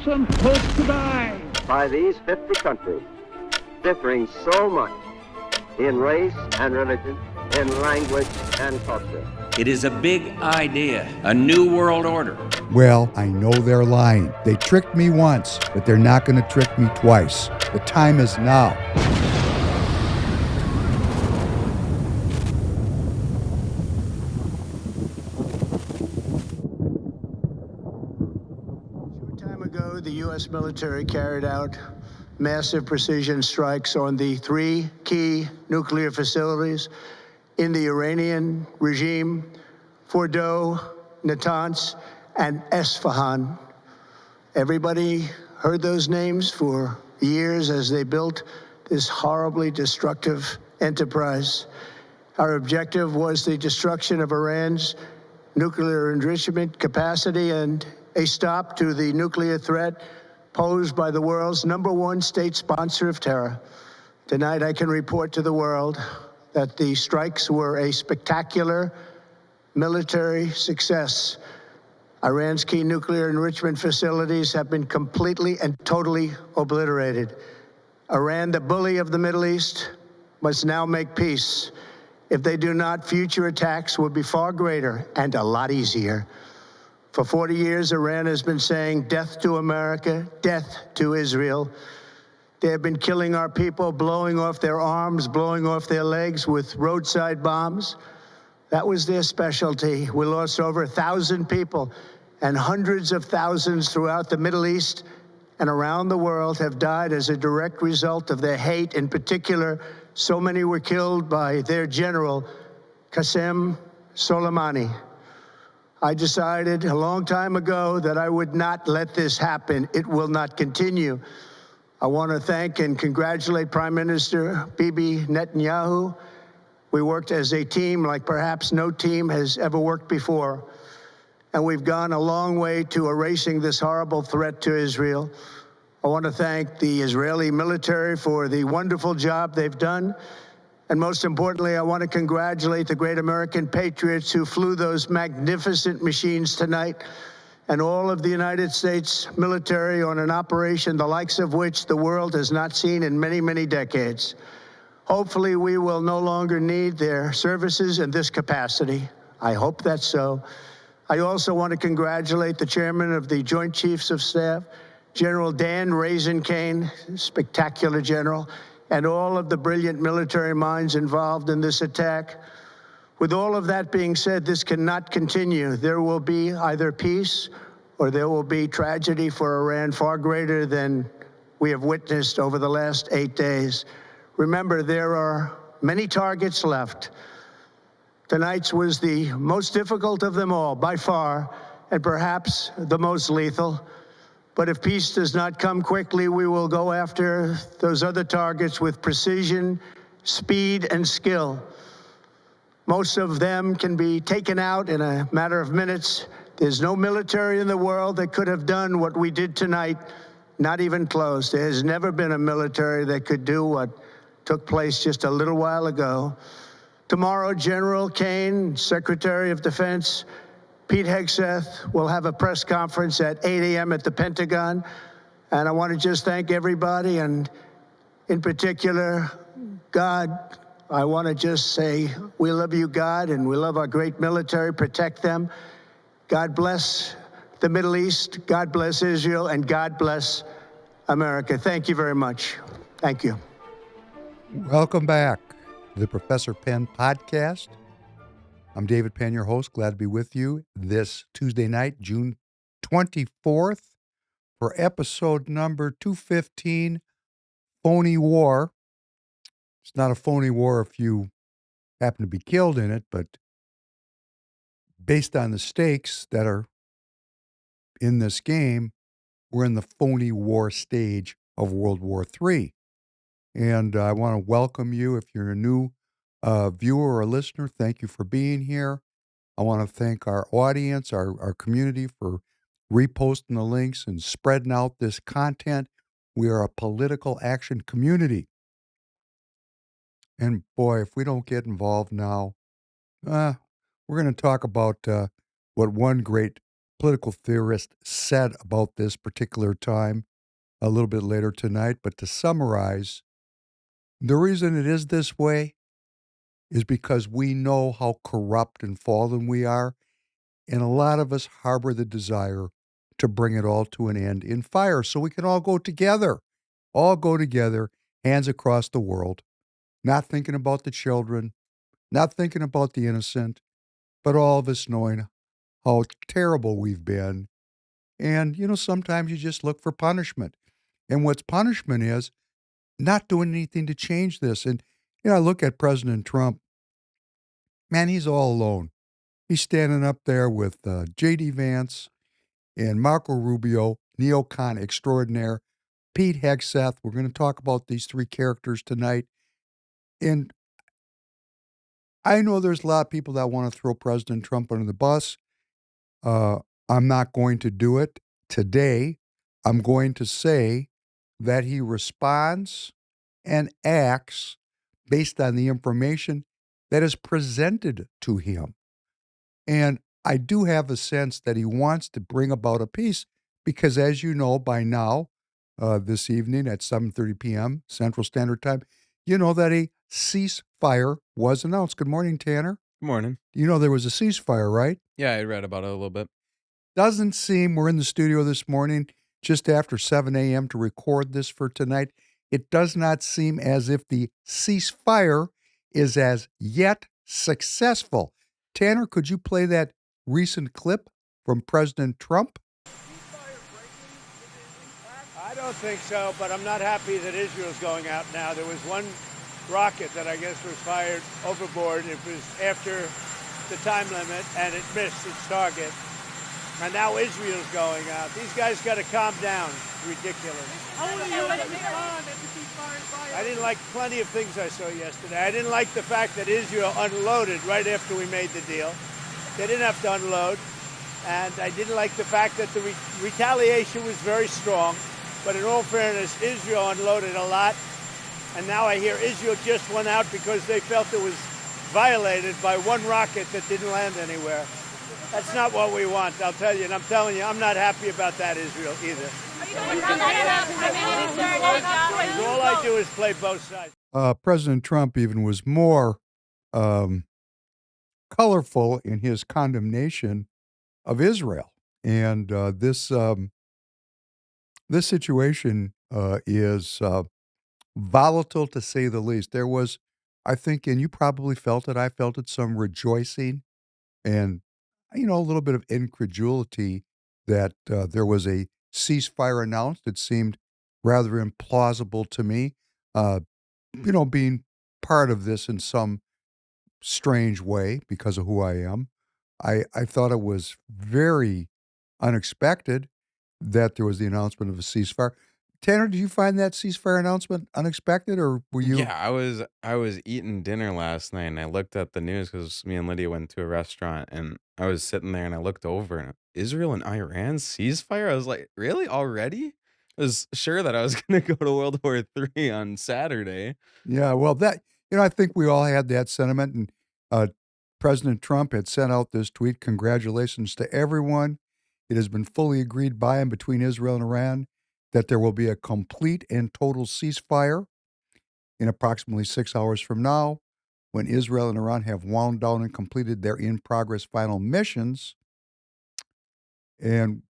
some hope to buy. By these 50 countries, differing so much in race and religion, in language and culture. It is a big idea, a new world order. Well, I know they're lying. They tricked me once, but they're not going to trick me twice. The time is now. Short time ago, the U.S. military carried out massive precision strikes on the 3 key nuclear facilities in the Iranian regime, Fordow, Natanz, and Esfahan. Everybody heard those names for years as they built this horribly destructive enterprise. Our objective was the destruction of Iran's nuclear enrichment capacity and a stop to the nuclear threat posed by the world's #1 state sponsor of terror. Tonight, I can report to the world that the strikes were a spectacular military success. Iran's key nuclear enrichment facilities have been completely and totally obliterated. Iran, the bully of the Middle East, must now make peace. If they do not, future attacks will be far greater and a lot easier. For 40 years, Iran has been saying death to America, death to Israel. They have been killing our people, blowing off their arms, blowing off their legs with roadside bombs. That was their specialty. We lost over 1,000 people, and hundreds of thousands throughout the Middle East and around the world have died as a direct result of their hate. In particular, so many were killed by their general, Qasem Soleimani. I decided a long time ago that I would not let this happen. It will not continue. I want to thank and congratulate Prime Minister Bibi Netanyahu. We worked as a team like perhaps no team has ever worked before. And we've gone a long way to erasing this horrible threat to Israel. I want to thank the Israeli military for the wonderful job they've done. And most importantly, I want to congratulate the great American patriots who flew those magnificent machines tonight, and all of the United States military on an operation the likes of which the world has not seen in many, many decades. Hopefully, we will no longer need their services in this capacity. I hope that's so. I also want to congratulate the chairman of the Joint Chiefs of Staff, General Dan Raisin-Kane, spectacular general, and all of the brilliant military minds involved in this attack. With all of that being said, this cannot continue. There will be either peace or there will be tragedy for Iran far greater than we have witnessed over the last 8 days. Remember, there are many targets left. Tonight's was the most difficult of them all, by far, and perhaps the most lethal. But if peace does not come quickly, we will go after those other targets with precision, speed, and skill. Most of them can be taken out in a matter of minutes. There's no military in the world that could have done what we did tonight, not even close. There has never been a military that could do what took place just a little while ago. Tomorrow, General Kane, Secretary of Defense, Pete Hegseth will have a press conference at 8 a.m. at the Pentagon. And I want to just thank everybody, and in particular, God. I want to just say, we love you, God, and we love our great military. Protect them. God bless the Middle East. God bless Israel, and God bless America. Thank you very much. Thank you. Welcome back to the Professor Penn podcast. I'm David Penn, your host. Glad to be with you this Tuesday night, June 24th, for episode number 215, Phony War. It's not a phony war if you happen to be killed in it, but based on the stakes that are in this game, we're in the phony war stage of World War III. And I want to welcome you. If you're a new viewer or listener, thank you for being here. I want to thank our audience, our community, for reposting the links and spreading out this content. We are a political action community. And boy, if we don't get involved now, we're going to talk about what one great political theorist said about this particular time a little bit later tonight. But to summarize, the reason it is this way is because we know how corrupt and fallen we are, and a lot of us harbor the desire to bring it all to an end in fire so we can all go together, hands across the world, not thinking about the children, not thinking about the innocent, but all of us knowing how terrible we've been. And, sometimes you just look for punishment. And what's punishment is not doing anything to change this. And, I look at President Trump, man, he's all alone. He's standing up there with J.D. Vance and Marco Rubio, neocon extraordinaire, Pete Hegseth. We're going to talk about these three characters tonight. And I know there's a lot of people that want to throw President Trump under the bus. I'm not going to do it today. I'm going to say that he responds and acts based on the information that is presented to him. And I do have a sense that he wants to bring about a peace because, as you know by now, this evening at 7:30 p.m. Central Standard Time, you know that a ceasefire was announced. Good morning, Tanner. Good morning. You know there was a ceasefire, right? Yeah, I read about it a little bit. Doesn't seem, we're in the studio this morning just after 7 a.m. to record this for tonight. It does not seem as if the ceasefire is as yet successful. Tanner, could you play that recent clip from President Trump? I don't think so, but I'm not happy that Israel's going out now. There was one rocket that I guess was fired overboard. It was after the time limit, and it missed its target. And now Israel's going out. These guys got to calm down. It's ridiculous. I didn't like plenty of things I saw yesterday. I didn't like the fact that Israel unloaded right after we made the deal. They didn't have to unload. And I didn't like the fact that the retaliation was very strong. But in all fairness, Israel unloaded a lot. And now I hear Israel just went out because they felt it was violated by one rocket that didn't land anywhere. That's not what we want, I'll tell you. And I'm telling you, I'm not happy about that, Israel, either. All I do is play both sides. President Trump even was more colorful in his condemnation of Israel. And this situation is volatile, to say the least. There was, I think, and you probably felt it, I felt it, some rejoicing and, a little bit of incredulity that there was a ceasefire announced. It seemed rather implausible to me, being part of this in some strange way because of who I am. I thought it was very unexpected that there was the announcement of a ceasefire. Tanner, did you find that ceasefire announcement unexpected, or were you? Yeah, I was eating dinner last night and I looked at the news because me and Lydia went to a restaurant and I was sitting there and I looked over and Israel and Iran ceasefire. I was like, really already? I was sure that I was going to go to World War III on Saturday. Yeah, well, that, I think we all had that sentiment. And President Trump had sent out this tweet: congratulations to everyone. It has been fully agreed by and between Israel and Iran that there will be a complete and total ceasefire in approximately 6 hours from now, when Israel and Iran have wound down and completed their in-progress final missions. And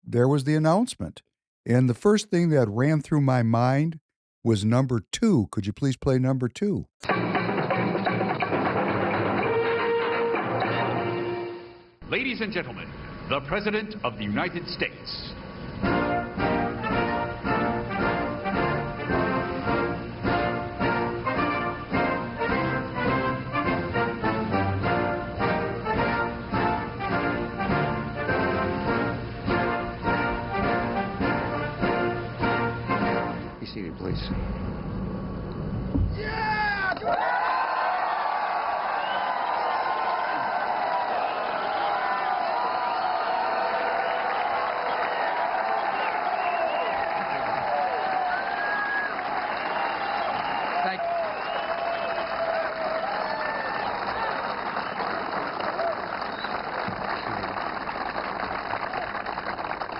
there was the announcement. And the first thing that ran through my mind was number 2. Could you please play number 2? Ladies and gentlemen, the President of the United States. Be seated, please.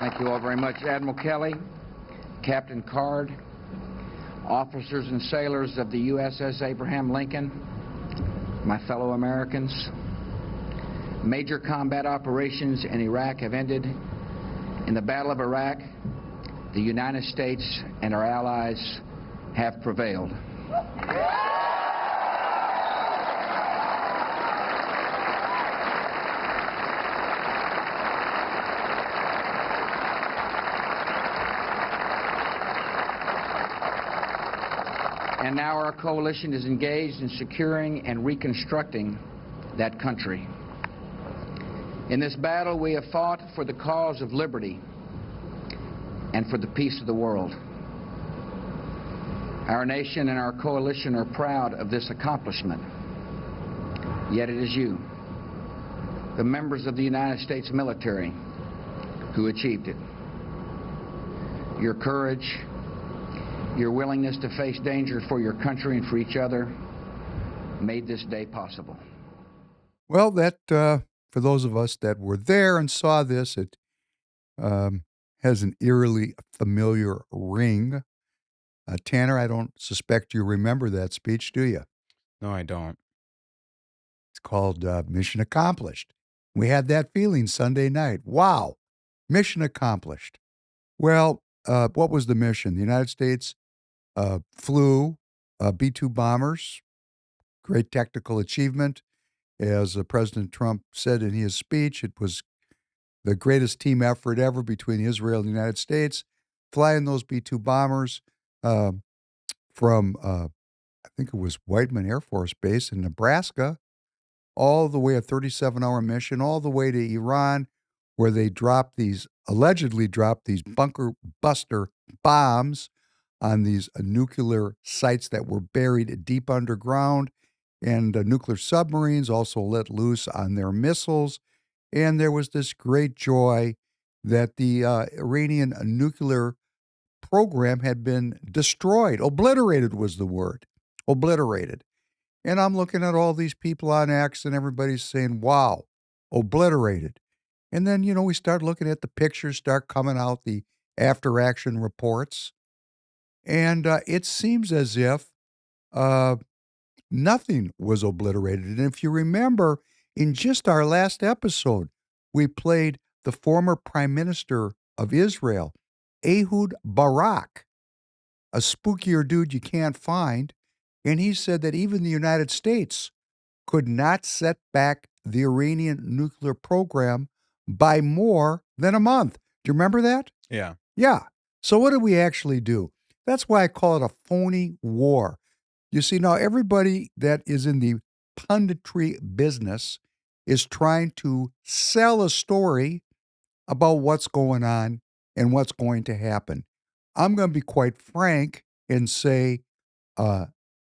Thank you all very much. Admiral Kelly, Captain Card, officers and sailors of the USS Abraham Lincoln, my fellow Americans, major combat operations in Iraq have ended. In the Battle of Iraq, the United States and our allies have prevailed. And now our coalition is engaged in securing and reconstructing that country. In this battle, we have fought for the cause of liberty and for the peace of the world. Our nation and our coalition are proud of this accomplishment. Yet it is you, the members of the United States military, who achieved it. Your courage, your willingness to face danger for your country and for each other made this day possible. Well, that, for those of us that were there and saw this, it has an eerily familiar ring. Tanner, I don't suspect you remember that speech, do you? No, I don't. It's called Mission Accomplished. We had that feeling Sunday night. Wow, mission accomplished. Well, what was the mission? The United States flew B-2 bombers, great technical achievement. As President Trump said in his speech, it was the greatest team effort ever between Israel and the United States, flying those B-2 bombers from, I think it was Whiteman Air Force Base in Nebraska, all the way, a 37-hour mission, all the way to Iran, where they allegedly dropped these bunker buster bombs on these nuclear sites that were buried deep underground, and nuclear submarines also let loose on their missiles. And there was this great joy that the Iranian nuclear program had been destroyed. Obliterated was the word. Obliterated. And I'm looking at all these people on X, and everybody's saying, wow, obliterated. And then, we start looking at the pictures, start coming out, the after-action reports. And it seems as if nothing was obliterated. And if you remember, in just our last episode, we played the former Prime Minister of Israel, Ehud Barak, a spookier dude you can't find. And he said that even the United States could not set back the Iranian nuclear program by more than a month. Do you remember that? Yeah. Yeah. So what did we actually do? That's why I call it a phony war. You see, now everybody that is in the punditry business is trying to sell a story about what's going on and what's going to happen. I'm going to be quite frank and say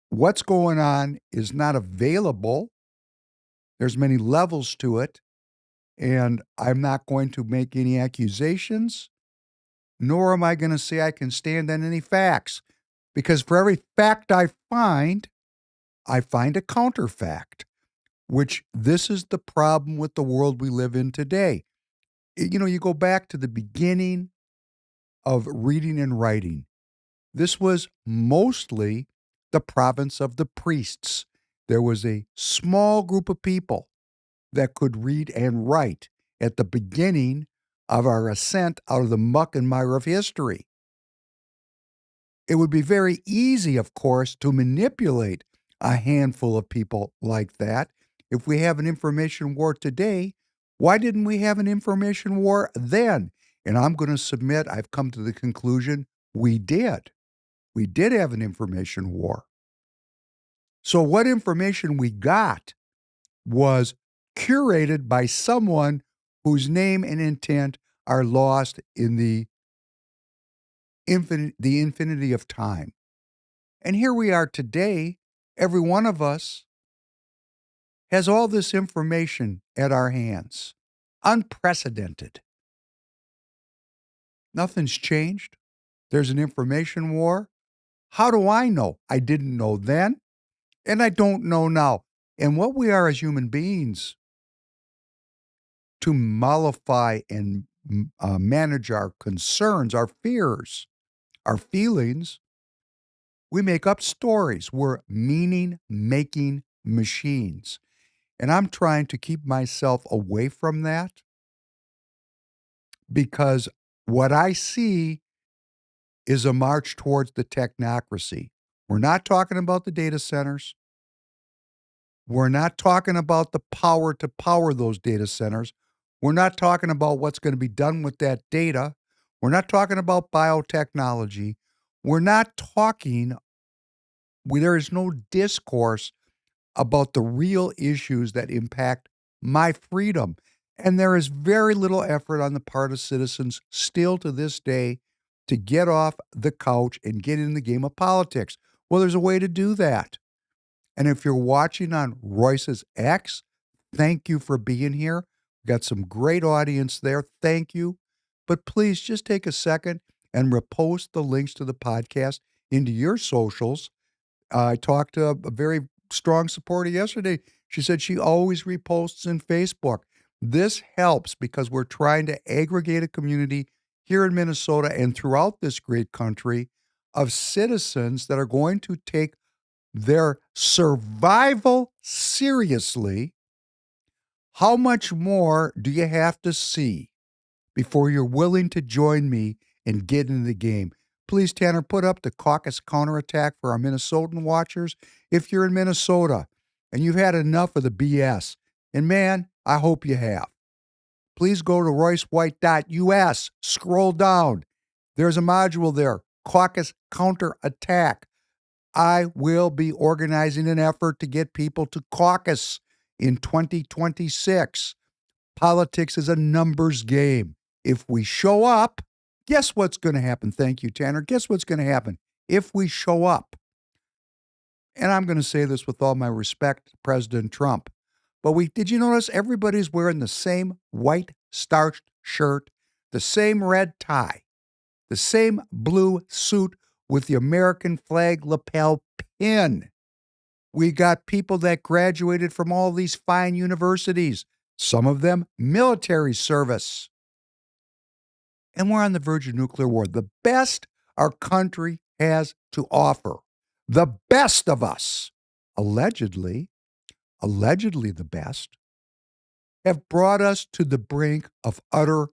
what's going on is not available. There's many levels to it, and I'm not going to make any accusations, nor am I going to say I can stand on any facts, because for every fact I find a counterfact, which this is the problem with the world we live in today. You go back to the beginning of reading and writing. This was mostly the province of the priests. There was a small group of people that could read and write at the beginning of our ascent out of the muck and mire of history. It would be very easy, of course, to manipulate a handful of people like that. If we have an information war today, why didn't we have an information war then? And I'm going to submit, I've come to the conclusion, we did. We did have an information war. So what information we got was curated by someone whose name and intent are lost in the infinity of time. And here we are today. Every one of us has all this information at our hands. Unprecedented. Nothing's changed. There's an information war. How do I know? I didn't know then, and I don't know now. And what we are as human beings, to mollify and manage our concerns, our fears, our feelings. We make up stories. We're meaning-making machines. And I'm trying to keep myself away from that because what I see is a march towards the technocracy. We're not talking about the data centers. We're not talking about the power to power those data centers. We're not talking about what's going to be done with that data. We're not talking about biotechnology. We're not talking, there is no discourse about the real issues that impact my freedom. And there is very little effort on the part of citizens still to this day to get off the couch and get in the game of politics. Well, there's a way to do that. And if you're watching on Royce's X, thank you for being here. We've got some great audience there. Thank you. But please just take a second and repost the links to the podcast into your socials. I talked to a very strong supporter yesterday. She said she always reposts in Facebook. This helps because we're trying to aggregate a community here in Minnesota and throughout this great country of citizens that are going to take their survival seriously. How much more do you have to see before you're willing to join me and get into the game? Please, Tanner, put up the Caucus Counter-Attack for our Minnesotan watchers. If you're in Minnesota and you've had enough of the BS, and man, I hope you have, please go to roycewhite.us, scroll down. There's a module there, Caucus Counter-Attack. I will be organizing an effort to get people to caucus in 2026. Politics is a numbers game. If we show up, guess what's going to happen? Thank you, Tanner. Guess what's going to happen if we show up? And I'm going to say this with all my respect to President Trump. But did you notice everybody's wearing the same white starched shirt, the same red tie, the same blue suit with the American flag lapel pin? We got people that graduated from all these fine universities, some of them military service. And we're on the verge of nuclear war. The best our country has to offer, the best of us, allegedly the best, have brought us to the brink of utter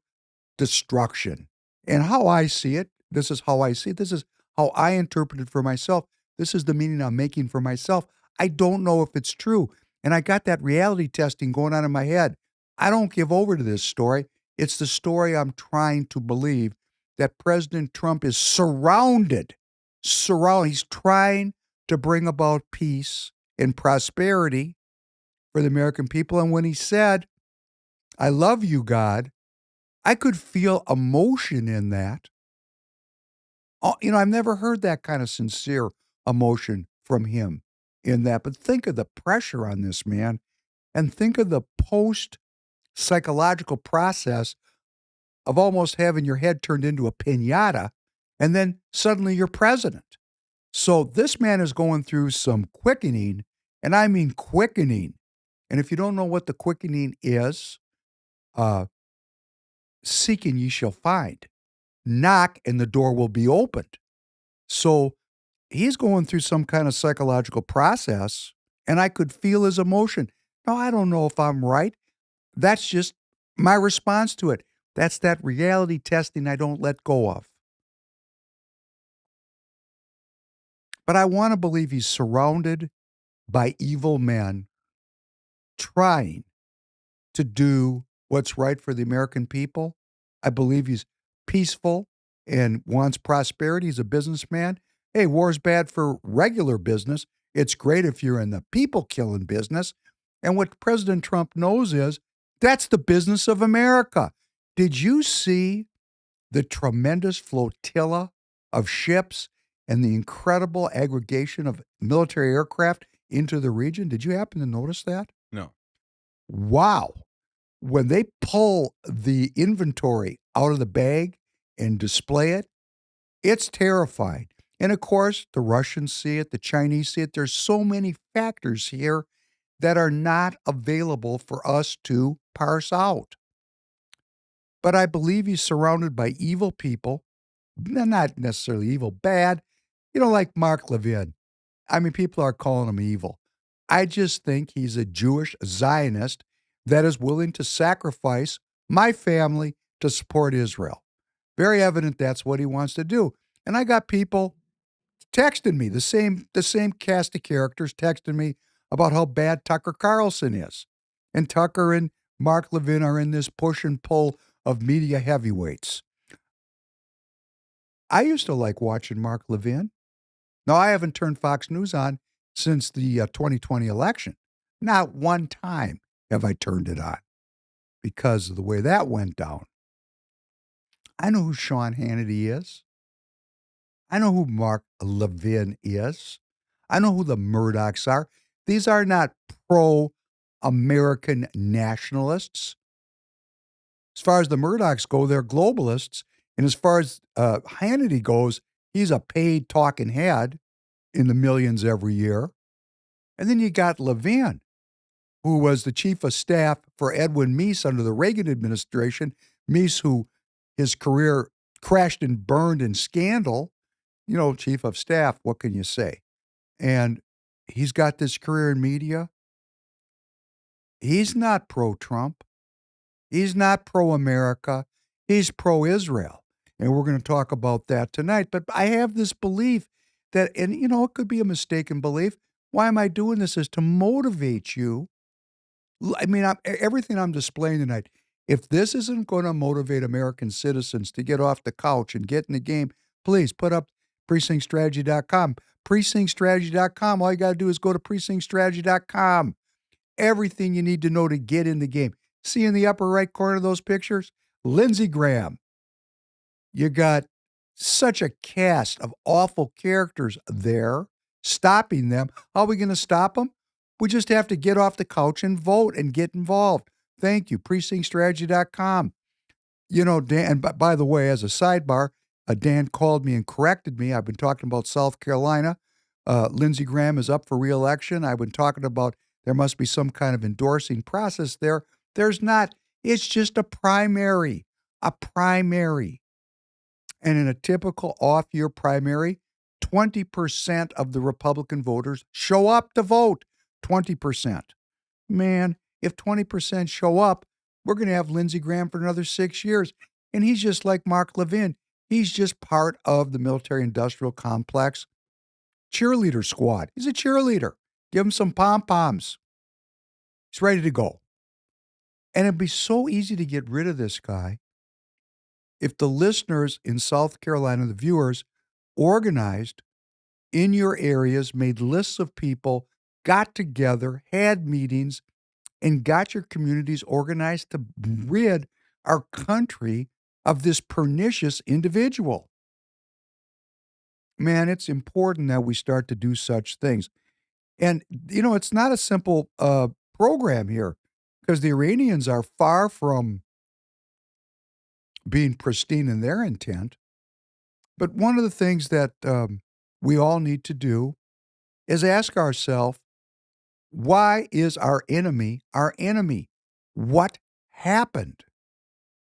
destruction. And how I see it, this is how I see it, this is how I interpret it for myself, this is the meaning I'm making for myself. I don't know if it's true. And I got that reality testing going on in my head. I don't give over to this story. It's the story I'm trying to believe, that President Trump is surrounded. He's trying to bring about peace and prosperity for the American people. And when he said, "I love you, God," I could feel emotion in that. Oh, I've never heard that kind of sincere emotion from him in that. But think of the pressure on this man, and think of the post-psychological process of almost having your head turned into a piñata, and then suddenly you're president. So this man is going through some quickening, and I mean quickening. And if you don't know what the quickening is, seek and ye shall find. Knock and the door will be opened. So he's going through some kind of psychological process, and I could feel his emotion. Now, I don't know if I'm right. That's just my response to it. That's that reality testing I don't let go of. But I want to believe he's surrounded by evil men trying to do what's right for the American people. I believe he's peaceful and wants prosperity. He's a businessman. Hey, war's bad for regular business. It's great if you're in the people-killing business. And what President Trump knows is that's the business of America. Did you see the tremendous flotilla of ships and the incredible aggregation of military aircraft into the region? Did you happen to notice that? No. Wow. When they pull the inventory out of the bag and display it, it's terrifying. And of course, the Russians see it, the Chinese see it. There's so many factors here that are not available for us to parse out. but I believe he's surrounded by evil people. Not necessarily evil, bad, like Mark Levin. I mean, people are calling him evil. I just think he's a Jewish Zionist that is willing to sacrifice my family to support Israel. Very evident that's what he wants to do. And I got people texting me, the same cast of characters texting me about how bad Tucker Carlson is. And Tucker and Mark Levin are in this push and pull of media heavyweights. I used to like watching Mark Levin. Now, I haven't turned Fox News on since the 2020 election. Not one time have I turned it on because of the way that went down. I know who Sean Hannity is. I know who Mark Levin is. I know who the Murdochs are. These are not pro-American nationalists. As far as the Murdochs go, they're globalists. And as far as Hannity goes, he's a paid talking head in the millions every year. And then you got Levin, who was the chief of staff for Edwin Meese under the Reagan administration. Meese, who his career crashed and burned in scandal, chief of staff, what can you say? And he's got this career in media. He's not pro-Trump. He's not pro-America. He's pro-Israel. And we're going to talk about that tonight. But I have this belief that, and it could be a mistaken belief. Why am I doing this? Is to motivate you. I mean, everything I'm displaying tonight, if this isn't going to motivate American citizens to get off the couch and get in the game, please put up precinctstrategy.com. Precinctstrategy.com. All you got to do is go to precinctstrategy.com. Everything you need to know to get in the game. See in the upper right corner of those pictures? Lindsey Graham. You got such a cast of awful characters there, stopping them. How are we going to stop them? We just have to get off the couch and vote and get involved. Thank you. Precinctstrategy.com. Dan, and by the way, as a sidebar, Dan called me and corrected me. I've been talking about South Carolina. Lindsey Graham is up for re-election. I've been talking about there must be some kind of endorsing process there. There's not. It's just a primary. A primary. And in a typical off-year primary, 20% of the Republican voters show up to vote. 20%. Man, if 20% show up, we're going to have Lindsey Graham for another 6 years. And he's just like Mark Levin. He's just part of the military-industrial complex cheerleader squad. He's a cheerleader. Give him some pom-poms. He's ready to go. And it'd be so easy to get rid of this guy if the listeners in South Carolina, the viewers, organized in your areas, made lists of people, got together, had meetings, and got your communities organized to rid our country of this pernicious individual. Man, it's important that we start to do such things. And, it's not a simple program here because the Iranians are far from being pristine in their intent. But one of the things that we all need to do is ask ourselves, why is our enemy our enemy? What happened?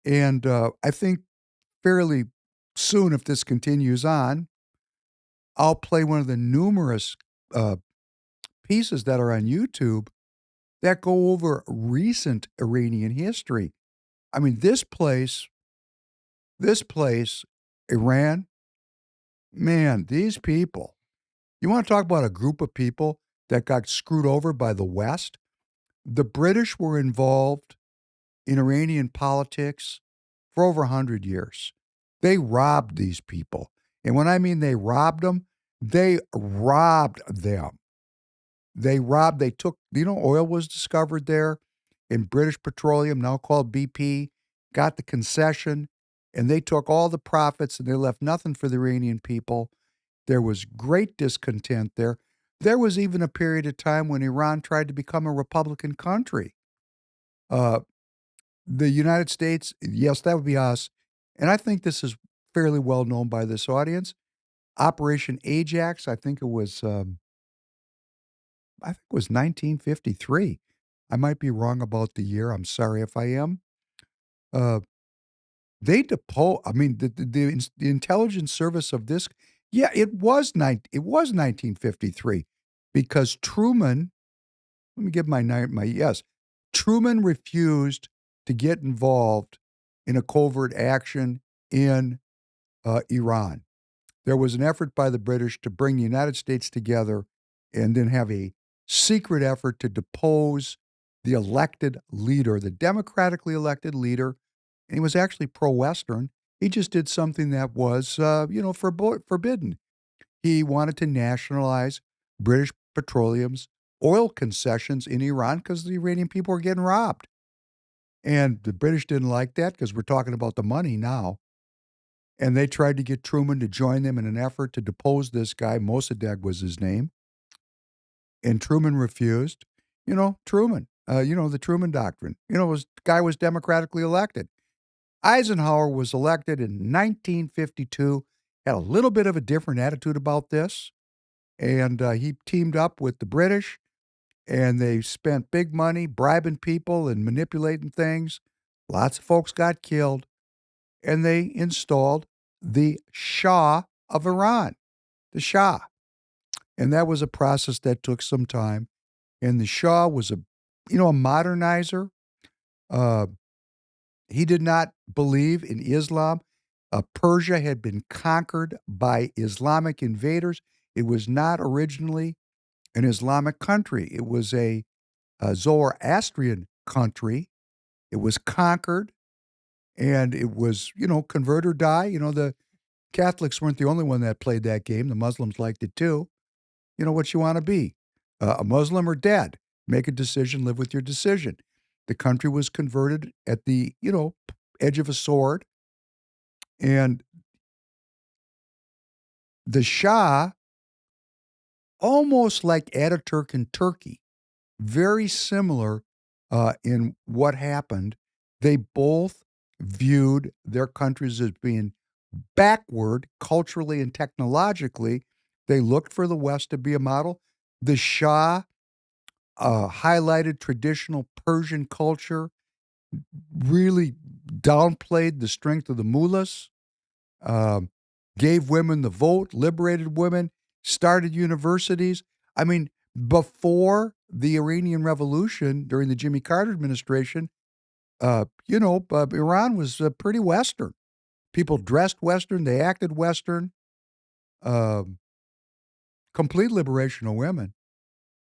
And I think fairly soon, if this continues on, I'll play one of the numerous pieces that are on YouTube that go over recent Iranian history. I mean, this place, Iran, man, these people, you want to talk about a group of people that got screwed over by the West? The British were involved in Iranian politics for over 100 years. They robbed these people. And when I mean they robbed them, they robbed them. They took, oil was discovered there, and British Petroleum, now called BP, got the concession, and they took all the profits and they left nothing for the Iranian people. There was great discontent there. There was even a period of time when Iran tried to become a Republican country. The United States, yes, that would be us. And I think this is fairly well known by this audience. Operation Ajax, I think it was 1953. I might be wrong about the year. I'm sorry if I am. They depose. I mean, the intelligence service of this. Yeah, it was 1953 because Truman. Let me give my yes. Truman refused to get involved in a covert action in Iran. There was an effort by the British to bring the United States together and then have a secret effort to depose the elected leader, the democratically elected leader. And he was actually pro-Western. He just did something that was, forbidden. He wanted to nationalize British Petroleum's oil concessions in Iran because the Iranian people were getting robbed. And the British didn't like that because we're talking about the money now. And they tried to get Truman to join them in an effort to depose this guy. Mossadegh was his name. And Truman refused. Truman, the Truman Doctrine. The guy was democratically elected. Eisenhower was elected in 1952, had a little bit of a different attitude about this. And he teamed up with the British, and they spent big money bribing people and manipulating things. Lots of folks got killed. And they installed the Shah of Iran, the Shah. And that was a process that took some time. And the Shah was a modernizer. He did not believe in Islam. Persia had been conquered by Islamic invaders. It was not originally an Islamic country. It was a Zoroastrian country. It was conquered. And it was, convert or die. The Catholics weren't the only one that played that game. The Muslims liked it too. What you want to be, a Muslim or dead. Make a decision, live with your decision. The country was converted at the, edge of a sword. And the Shah, almost like Ataturk in Turkey, very similar in what happened. They both viewed their countries as being backward culturally and technologically. They looked for the West to be a model. The Shah highlighted traditional Persian culture, really downplayed the strength of the mullahs, gave women the vote, liberated women, started universities. I mean, before the Iranian Revolution during the Jimmy Carter administration, Iran was pretty Western. People dressed Western, they acted Western, complete liberation of women.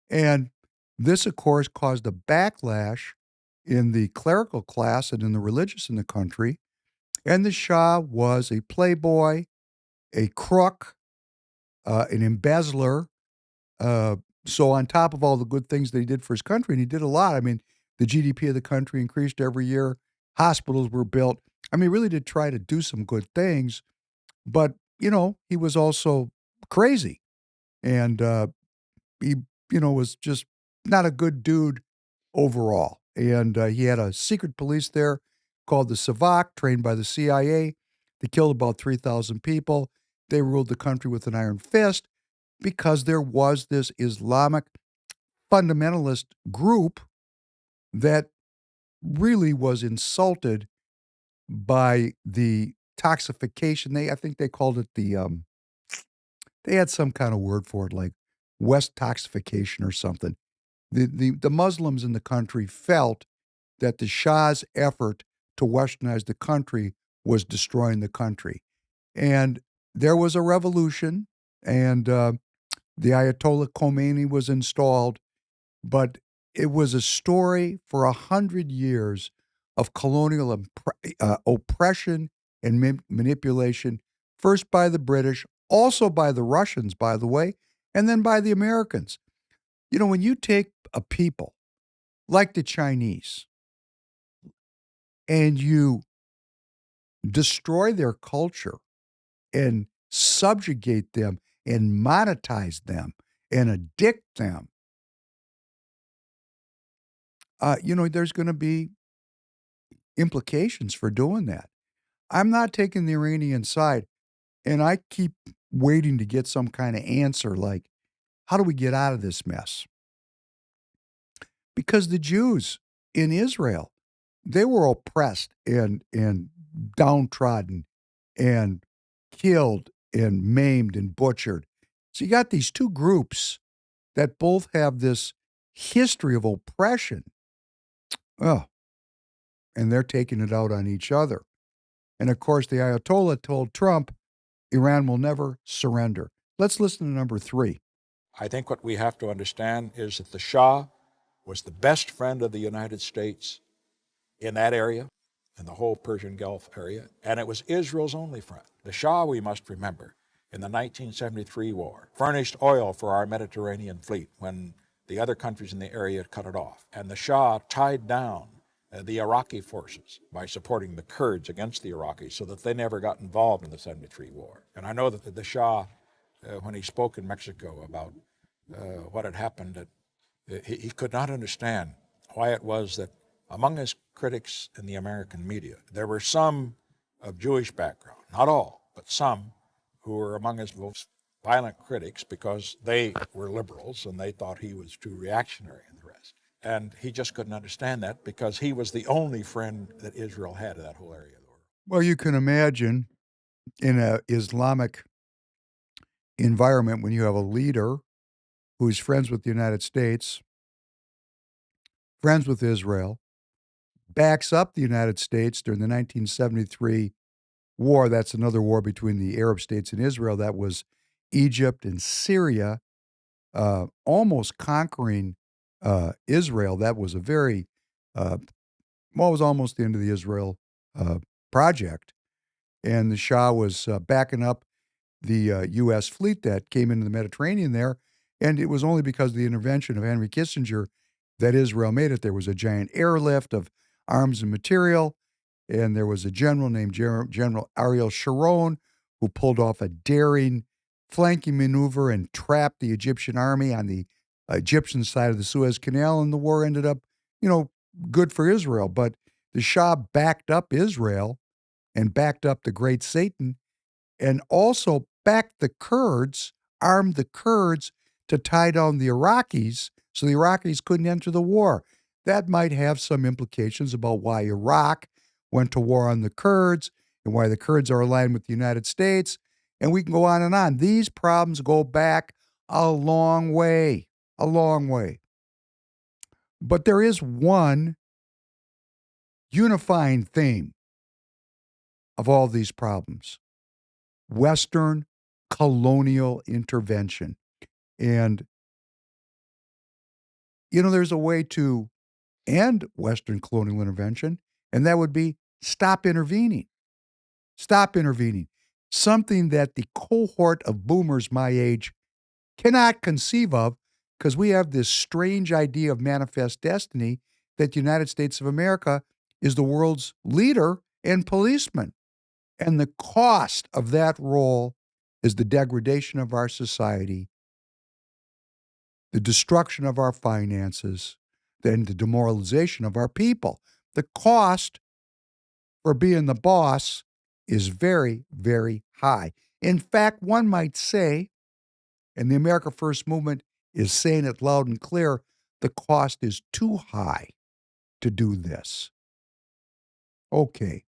And this, of course, caused a backlash in the clerical class and in the religious in the country. And the Shah was a playboy, a crook, an embezzler. So on top of all the good things that he did for his country, and he did a lot. I mean, the GDP of the country increased every year. Hospitals were built. I mean, he really did try to do some good things. But, he was also crazy. And he, was just not a good dude overall. And he had a secret police there called the Savak, trained by the CIA. They killed about 3,000 people. They ruled the country with an iron fist because there was this Islamic fundamentalist group that really was insulted by the toxification. I think they called it they had some kind of word for it, like West toxification or something. The Muslims in the country felt that the Shah's effort to westernize the country was destroying the country. And there was a revolution, and the Ayatollah Khomeini was installed, but it was a story for 100 years of colonial oppression and manipulation, first by the British, also by the Russians, by the way, and then by the Americans. When you take a people like the Chinese and you destroy their culture and subjugate them and monetize them and addict them, there's going to be implications for doing that. I'm not taking the Iranian side, and I keep waiting to get some kind of answer like, how do we get out of this mess? Because the Jews in Israel, they were oppressed and downtrodden and killed and maimed and butchered. So you got these two groups that both have this history of oppression. Oh, and they're taking it out on each other. And of course, the Ayatollah told Trump, Iran will never surrender. Let's listen to number 3. I think what we have to understand is that the Shah was the best friend of the United States in that area, in the whole Persian Gulf area, and it was Israel's only friend. The Shah, we must remember, in the 1973 war, furnished oil for our Mediterranean fleet when the other countries in the area cut it off. And the Shah tied down the Iraqi forces by supporting the Kurds against the Iraqis so that they never got involved in the 73 war. And I know that the Shah, when he spoke in Mexico about what had happened, he could not understand why it was that among his critics in the American media, there were some of Jewish background, not all, but some who were among his most violent critics because they were liberals and they thought he was too reactionary and the rest. And he just couldn't understand that because he was the only friend that Israel had in that whole area of the world. Well, you can imagine in an Islamic environment when you have a leader who's friends with the United States, friends with Israel, backs up the United States during the 1973 war. That's another war between the Arab states and Israel. That was Egypt and Syria almost conquering Israel. That was a very, well, it was almost the end of the Israel project. And the Shah was backing up the U.S. fleet that came into the Mediterranean there. And it was only because of the intervention of Henry Kissinger that Israel made it. There was a giant airlift of arms and material. And there was a general named General Ariel Sharon who pulled off a daring flanking maneuver and trapped the Egyptian army on the Egyptian side of the Suez Canal. And the war ended up, good for Israel. But the Shah backed up Israel and backed up the great Satan and also backed the Kurds, armed the Kurds to tie down the Iraqis so the Iraqis couldn't enter the war. That might have some implications about why Iraq went to war on the Kurds and why the Kurds are aligned with the United States. And we can go on and on. These problems go back a long way, a long way. But there is one unifying theme of all these problems: Western colonial intervention. And, there's a way to end Western colonial intervention, and that would be stop intervening. Stop intervening. Something that the cohort of boomers my age cannot conceive of because we have this strange idea of manifest destiny that the United States of America is the world's leader and policeman. And the cost of that role is the degradation of our society, the destruction of our finances, then the demoralization of our people. The cost for being the boss is very, very high. In fact, one might say, and the America First movement is saying it loud and clear, the cost is too high to do this. Okay.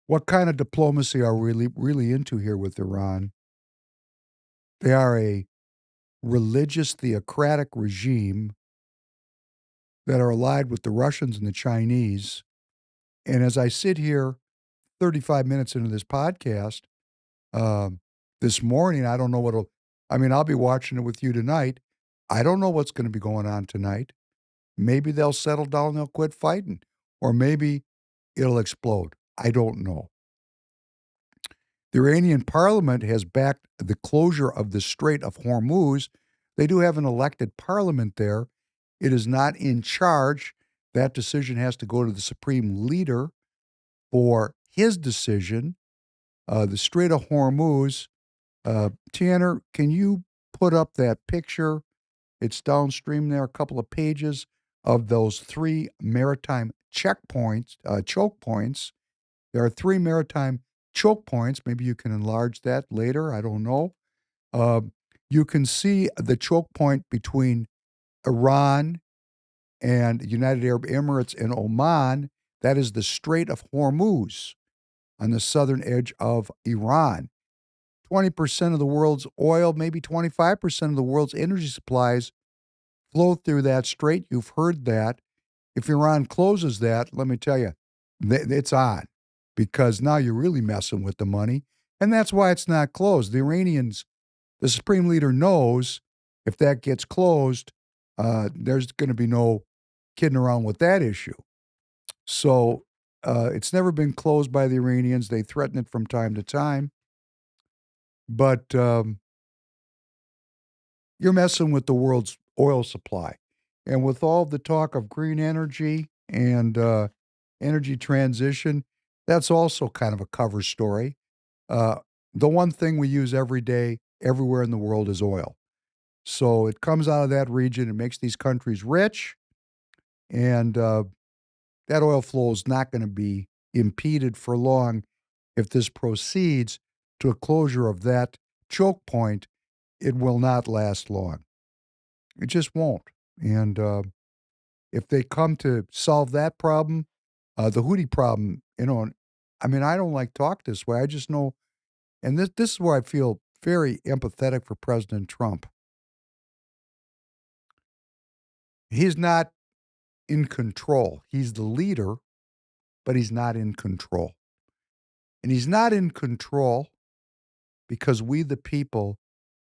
What kind of diplomacy are we really into here with Iran? They are a religious theocratic regime that are allied with the Russians and the Chinese. And as I sit here 35 minutes into this podcast, this morning, I don't know I'll be watching it with you tonight. I don't know what's going to be going on tonight. Maybe they'll settle down and they'll quit fighting. Or maybe it'll explode. I don't know. The Iranian parliament has backed the closure of the Strait of Hormuz. They do have an elected parliament there. It is not in charge. That decision has to go to the supreme leader for his decision. The Strait of Hormuz, Tanner, can you put up that picture? It's downstream there, a couple of pages of those 3 maritime checkpoints, choke points. There are 3 maritime choke points. Maybe you can enlarge that later. I don't know. You can see the choke point between Iran and United Arab Emirates and Oman. That is the Strait of Hormuz on the southern edge of Iran. 20% of the world's oil, maybe 25% of the world's energy supplies flow through that strait. You've heard that. If Iran closes that, let me tell you, it's on, because now you're really messing with the money. And that's why it's not closed. The Iranians, the supreme leader knows if that gets closed, there's going to be no kidding around with that issue. So it's never been closed by the Iranians. They threaten it from time to time. But you're messing with the world's oil supply. And with all the talk of green energy and energy transition, that's also kind of a cover story. The one thing we use every day, everywhere in the world, is oil. So it comes out of that region. It makes these countries rich. And that oil flow is not going to be impeded for long. If this proceeds to a closure of that choke point, it will not last long. It just won't. And if they come to solve that problem, the Houthi problem, I mean, I don't like talk this way. I just know, and this is where I feel very empathetic for President Trump. He's not in control. He's the leader, but he's not in control. And he's not in control because we, the people,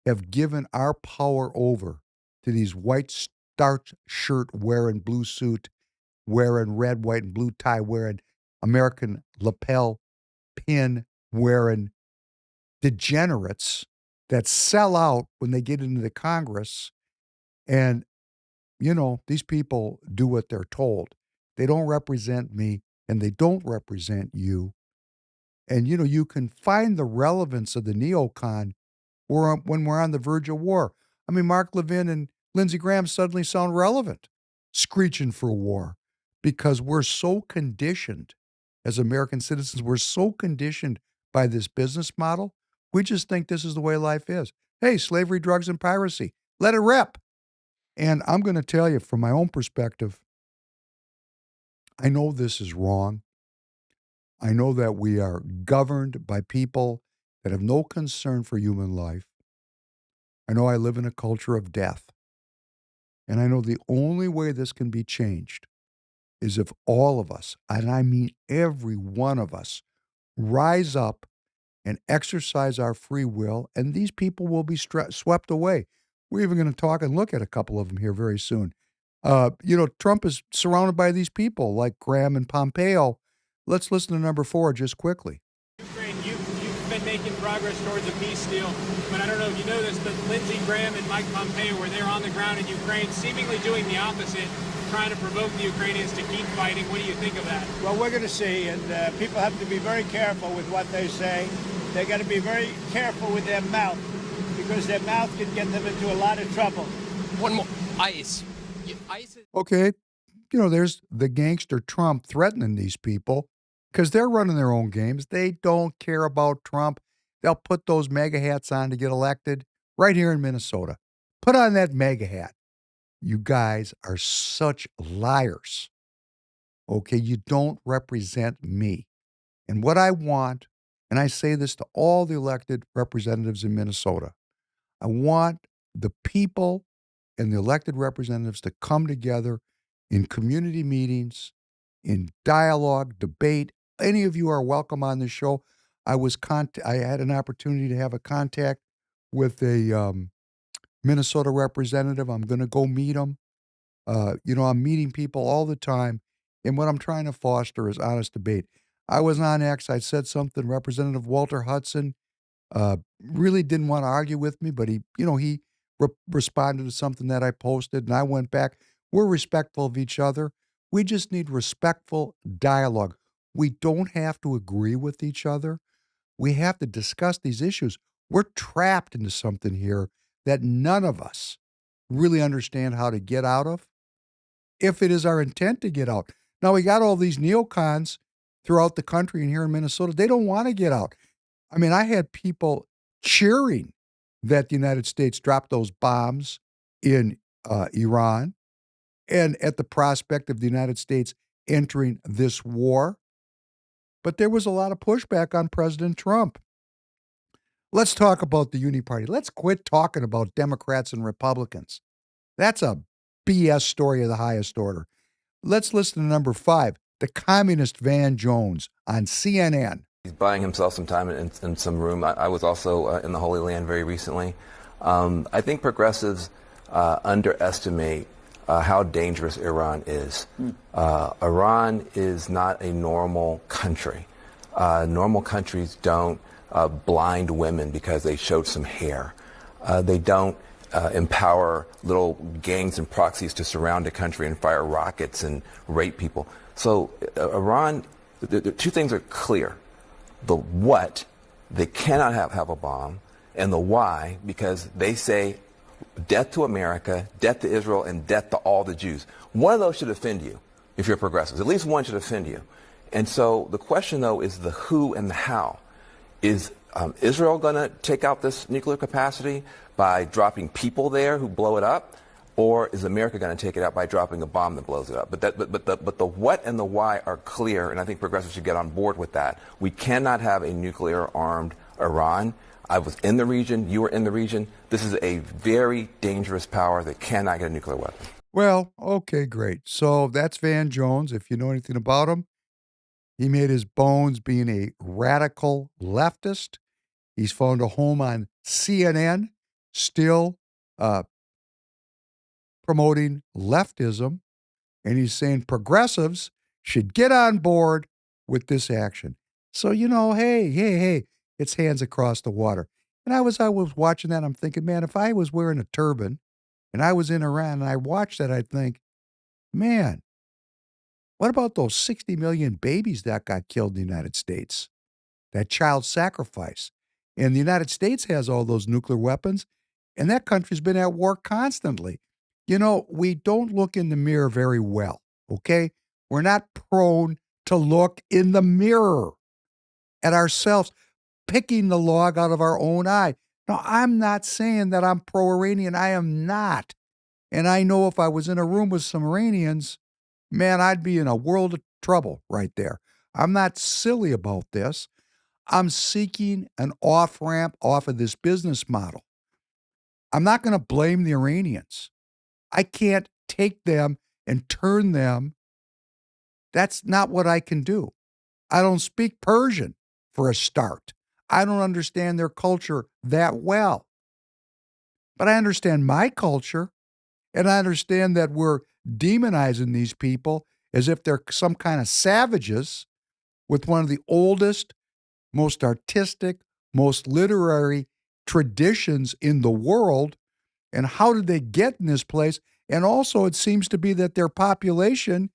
have given our power over to these white starch shirt wearing, blue suit wearing, red, white, and blue tie wearing, American lapel pin wearing degenerates that sell out when they get into the Congress. And, these people do what they're told. They don't represent me, and they don't represent you. And, you can find the relevance of the neocon when we're on the verge of war. I mean, Mark Levin and Lindsey Graham suddenly sound relevant, screeching for war, because we're so conditioned as American citizens. We're so conditioned by this business model. We just think this is the way life is. Hey, slavery, drugs, and piracy. Let it rip. And I'm going to tell you from my own perspective, I know this is wrong. I know that we are governed by people that have no concern for human life. I know I live in a culture of death. And I know the only way this can be changed is if all of us, and I mean every one of us, rise up and exercise our free will, and these people will be swept away. We're even going to talk and look at a couple of them here very soon. Trump is surrounded by these people like Graham and Pompeo. Let's listen to number 4 just quickly. Ukraine, you've been making progress towards a peace deal, but I don't know if you know this, but Lindsey Graham and Mike Pompeo were there on the ground in Ukraine, seemingly doing the opposite, trying to provoke the Ukrainians to keep fighting. What do you think of that? Well, we're going to see, and people have to be very careful with what they say. They got to be very careful with their mouth, because their mouth can get them into a lot of trouble. One more. ICE. Okay, there's the gangster Trump threatening these people because they're running their own games. They don't care about Trump. They'll put those MAGA hats on to get elected right here in Minnesota. Put on that MAGA hat. You guys are such liars. Okay, you don't represent me. And what I want, and I say this to all the elected representatives in Minnesota, I want the people and the elected representatives to come together in community meetings, in dialogue, debate. Any of you are welcome on this show. I had an opportunity to have a contact with a Minnesota representative. I'm going to go meet him. I'm meeting people all the time, and what I'm trying to foster is honest debate. I was on X. I said something. Representative Walter Hudson really didn't want to argue with me, but he responded to something that I posted, and I went back. We're respectful of each other. We just need respectful dialogue. We don't have to agree with each other. We have to discuss these issues. We're trapped into something here that none of us really understand how to get out of, if it is our intent to get out. Now, we got all these neocons throughout the country and here in Minnesota. They don't want to get out. I mean, I had people cheering that the United States dropped those bombs in Iran. and at the prospect of the United States entering this war. But there was a lot of pushback on President Trump. Let's talk about the Uni Party. Let's quit talking about Democrats and Republicans. That's a BS story of the highest order. Let's listen to number 5, the communist Van Jones on CNN. He's buying himself some time in some room. I was also in the Holy Land very recently. I think progressives underestimate how dangerous Iran is. Iran is not a normal country. Normal countries don't blind women because they showed some hair. They don't empower little gangs and proxies to surround a country and fire rockets and rape people. So Iran, the two things are clear. The what, they cannot have a bomb, and the why, because they say death to America, death to Israel, and death to all the Jews. One of those should offend you if you're progressives. At least one should offend you. And so the question, though, is the who and the how. Is Israel going to take out this nuclear capacity by dropping people there who blow it up? Or is America going to take it out by dropping a bomb that blows it up? But the what and the why are clear, and I think progressives should get on board with that. We cannot have a nuclear-armed Iran. I was in the region. You were in the region. This is a very dangerous power that cannot get a nuclear weapon. Well, okay, great. So that's Van Jones. If you know anything about him, he made his bones being a radical leftist. He's found a home on CNN, still promoting leftism, and he's saying progressives should get on board with this action. So, hey, it's hands across the water. And I was watching that, I'm thinking, man, if I was wearing a turban and I was in Iran and I watched that, I'd think, man, what about those 60 million babies that got killed in the United States? That child sacrifice. And the United States has all those nuclear weapons, and that country's been at war constantly. We don't look in the mirror very well, okay? We're not prone to look in the mirror at ourselves, picking the log out of our own eye. Now, I'm not saying that I'm pro-Iranian. I am not. And I know if I was in a room with some Iranians, man, I'd be in a world of trouble right there. I'm not silly about this. I'm seeking an off-ramp off of this business model. I'm not going to blame the Iranians. I can't take them and turn them. That's not what I can do. I don't speak Persian, for a start. I don't understand their culture that well. But I understand my culture, and I understand that we're demonizing these people as if they're some kind of savages with one of the oldest, most artistic, most literary traditions in the world. And how did they get in this place? And also, it seems to be that their population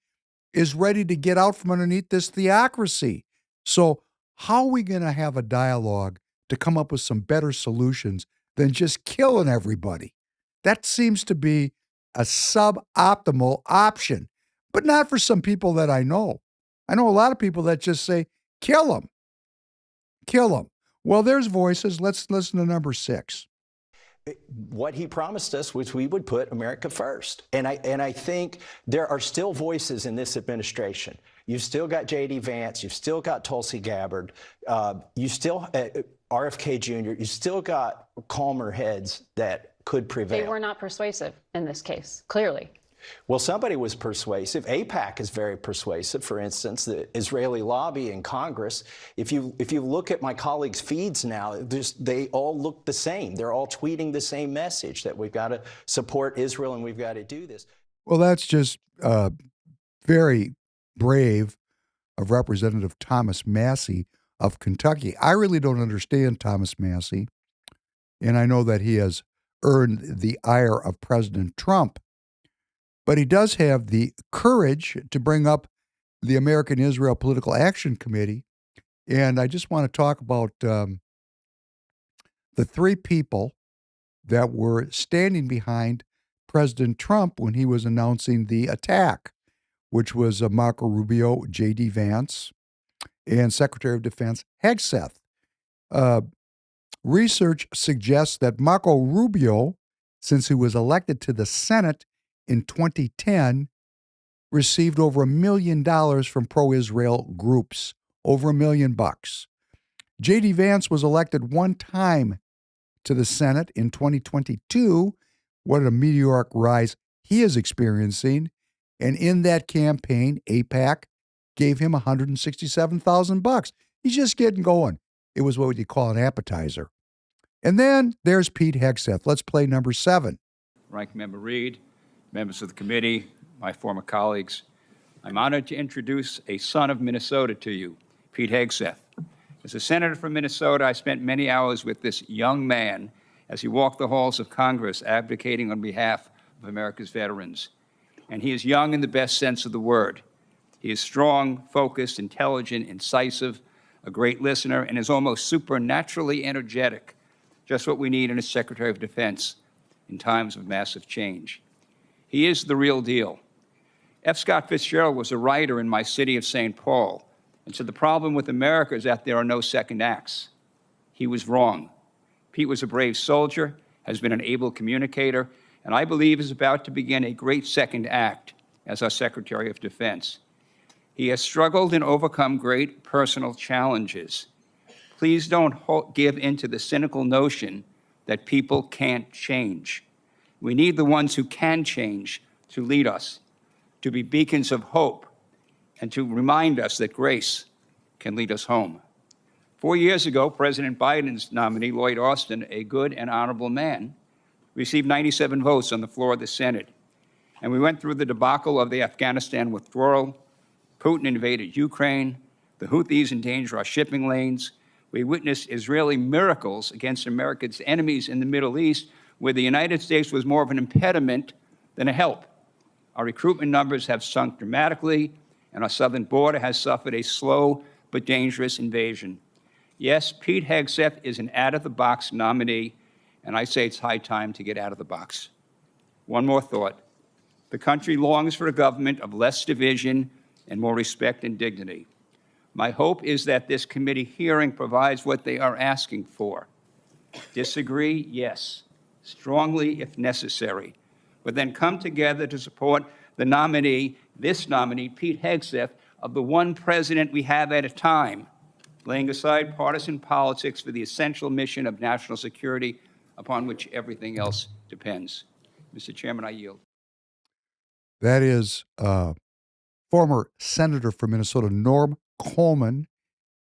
is ready to get out from underneath this theocracy. So how are we going to have a dialogue to come up with some better solutions than just killing everybody? That seems to be a suboptimal option, but not for some people that I know. I know a lot of people that just say, kill them. Kill them. Well, there's voices. Let's listen to number 6. What he promised us was we would put America first. And I think there are still voices in this administration. You've still got J.D. Vance. You've still got Tulsi Gabbard. You still, RFK Jr., you still got calmer heads that could prevail. They were not persuasive in this case, clearly. Well, somebody was persuasive. AIPAC is very persuasive. For instance, the Israeli lobby in Congress. If you look at my colleagues' feeds now, they all look the same. They're all tweeting the same message, that we've got to support Israel and we've got to do this. Well, that's just very brave of Representative Thomas Massie of Kentucky. I really don't understand Thomas Massie, and I know that he has earned the ire of President Trump. But he does have the courage to bring up the American Israel Political Action Committee. And I just want to talk about the 3 people that were standing behind President Trump when he was announcing the attack, which was Marco Rubio, J.D. Vance, and Secretary of Defense Hegseth. Research suggests that Marco Rubio, since he was elected to the Senate in 2010 received over $1 million from pro-Israel groups, over $1 million. J.D. Vance was elected one time to the Senate in 2022. What a meteoric rise he is experiencing. And in that campaign, AIPAC gave him $167,000. He's just getting going. It was what you call an appetizer. And then there's Pete Hegseth. Let's play number 7. Ranking Member Reed, members of the committee, my former colleagues, I'm honored to introduce a son of Minnesota to you, Pete Hegseth. As a senator from Minnesota, I spent many hours with this young man as he walked the halls of Congress advocating on behalf of America's veterans. And he is young in the best sense of the word. He is strong, focused, intelligent, incisive, a great listener, and is almost supernaturally energetic, just what we need in a Secretary of Defense in times of massive change. He is the real deal. F. Scott Fitzgerald was a writer in my city of St. Paul, and said the problem with America is that there are no second acts. He was wrong. Pete was a brave soldier, has been an able communicator, and I believe is about to begin a great second act as our Secretary of Defense. He has struggled and overcome great personal challenges. Please don't give in to the cynical notion that people can't change. We need the ones who can change to lead us, to be beacons of hope, and to remind us that grace can lead us home. 4 years ago, President Biden's nominee, Lloyd Austin, a good and honorable man, received 97 votes on the floor of the Senate. And we went through the debacle of the Afghanistan withdrawal. Putin invaded Ukraine. The Houthis endanger our shipping lanes. We witnessed Israeli miracles against America's enemies in the Middle East, where the United States was more of an impediment than a help. Our recruitment numbers have sunk dramatically, and our southern border has suffered a slow but dangerous invasion. Yes, Pete Hegseth is an out-of-the-box nominee, and I say it's high time to get out of the box. One more thought. The country longs for a government of less division and more respect and dignity. My hope is that this committee hearing provides what they are asking for. Disagree? Yes. Strongly if necessary. But then come together to support the nominee, this nominee, Pete Hegseth, of the one president we have at a time, laying aside partisan politics for the essential mission of national security upon which everything else depends. Mr. Chairman, I yield. That is former Senator from Minnesota, Norm Coleman,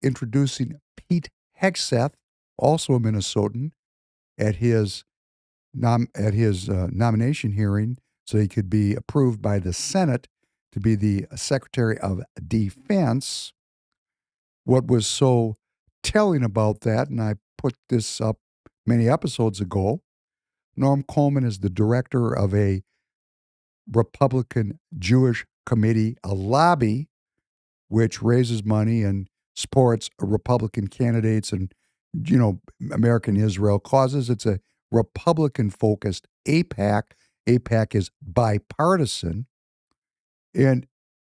introducing Pete Hegseth, also a Minnesotan, at his nomination hearing so he could be approved by the Senate to be the Secretary of Defense. What was so telling about that, and I put this up many episodes ago, Norm Coleman is the director of a Republican Jewish committee, a lobby, which raises money and supports Republican candidates and, American Israel causes. It's a Republican-focused AIPAC. AIPAC is bipartisan. And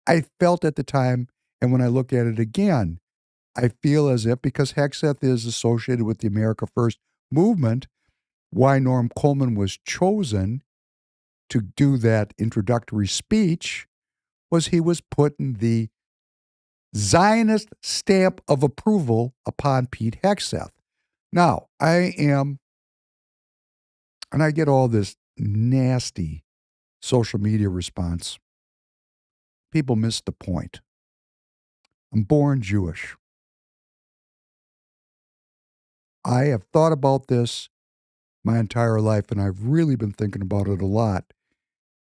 I felt at the time, and when I look at it again, I feel as if, because Hegseth is associated with the America First movement, why Norm Coleman was chosen to do that introductory speech was he was putting the Zionist stamp of approval upon Pete Hegseth. Now, I get all this nasty social media response. People miss the point. I'm born Jewish. I have thought about this my entire life, and I've really been thinking about it a lot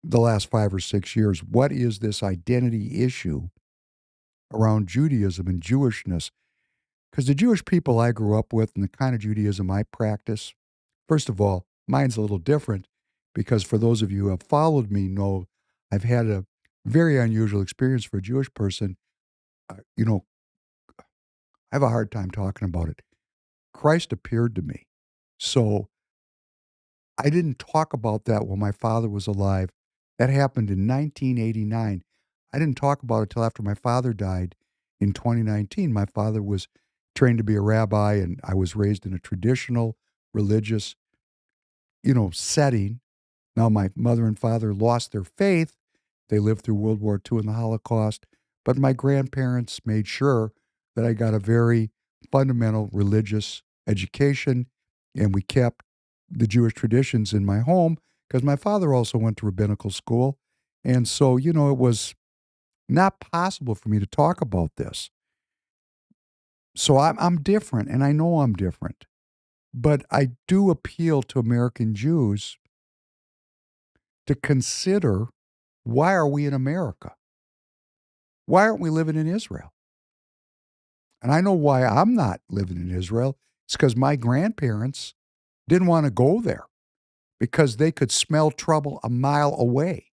the last 5 or 6 years. What is this identity issue around Judaism and Jewishness? Because the Jewish people I grew up with and the kind of Judaism I practice, first of all, mine's a little different because for those of you who have followed me know I've had a very unusual experience for a Jewish person. I have a hard time talking about it. Christ appeared to me. So I didn't talk about that when my father was alive. That happened in 1989. I didn't talk about it till after my father died in 2019. My father was trained to be a rabbi, and I was raised in a traditional religious, setting. Now, my mother and father lost their faith. They lived through World War II and the Holocaust, but my grandparents made sure that I got a very fundamental religious education, and we kept the Jewish traditions in my home because my father also went to rabbinical school. And so, it was not possible for me to talk about this. So I'm different, and I know I'm different. But I do appeal to American Jews to consider, why are we in America? Why aren't we living in Israel? And I know why I'm not living in Israel. It's because my grandparents didn't want to go there because they could smell trouble a mile away.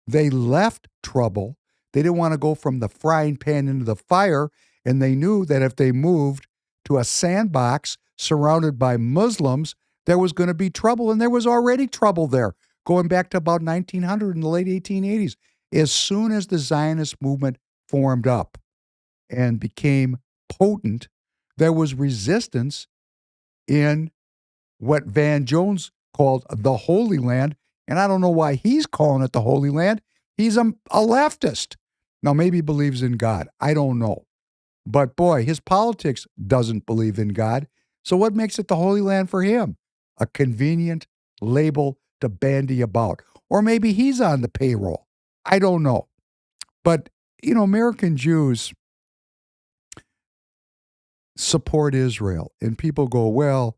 They left trouble. They didn't want to go from the frying pan into the fire, and they knew that if they moved to a sandbox surrounded by Muslims, there was going to be trouble, and there was already trouble there, going back to about 1900 in the late 1880s. As soon as the Zionist movement formed up and became potent, there was resistance in what Van Jones called the Holy Land. And I don't know why he's calling it the Holy Land. He's a leftist. Now, maybe he believes in God. I don't know. But boy, his politics doesn't believe in God. So what makes it the Holy Land for him? A convenient label to bandy about. Or maybe he's on the payroll. I don't know. But, American Jews support Israel. And people go, well,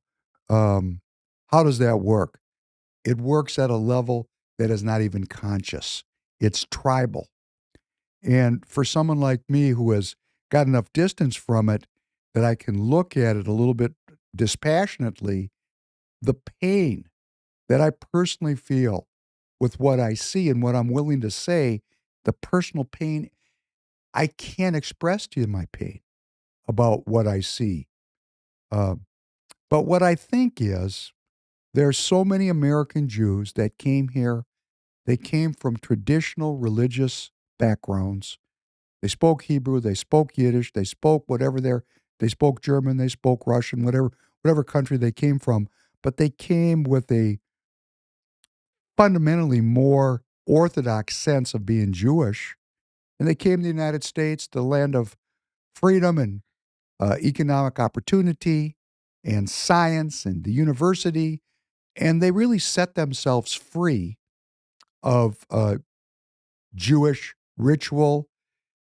how does that work? It works at a level that is not even conscious. It's tribal. And for someone like me who has got enough distance from it that I can look at it a little bit dispassionately, the pain that I personally feel with what I see and what I'm willing to say, the personal pain, I can't express to you my pain about what I see. But what I think is, there's so many American Jews that came here. They came from traditional religious backgrounds. They spoke Hebrew, they spoke Yiddish, they spoke they spoke German, they spoke Russian, whatever country they came from. But they came with a fundamentally more orthodox sense of being Jewish. And they came to the United States, the land of freedom and economic opportunity and science and the university. And they really set themselves free of Jewish ritual,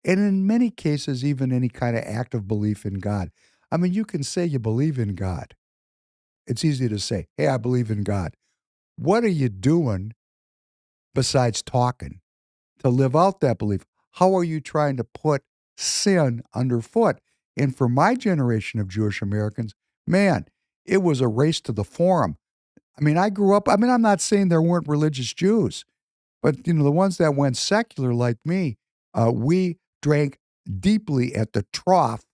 and in many cases, even any kind of active belief in God. I mean, you can say you believe in God. It's easy to say, hey, I believe in God. What are you doing besides talking to live out that belief? How are you trying to put sin underfoot? And for my generation of Jewish Americans, man, it was a race to the forum. I mean, I'm not saying there weren't religious Jews, but, the ones that went secular like me, we drank deeply at the trough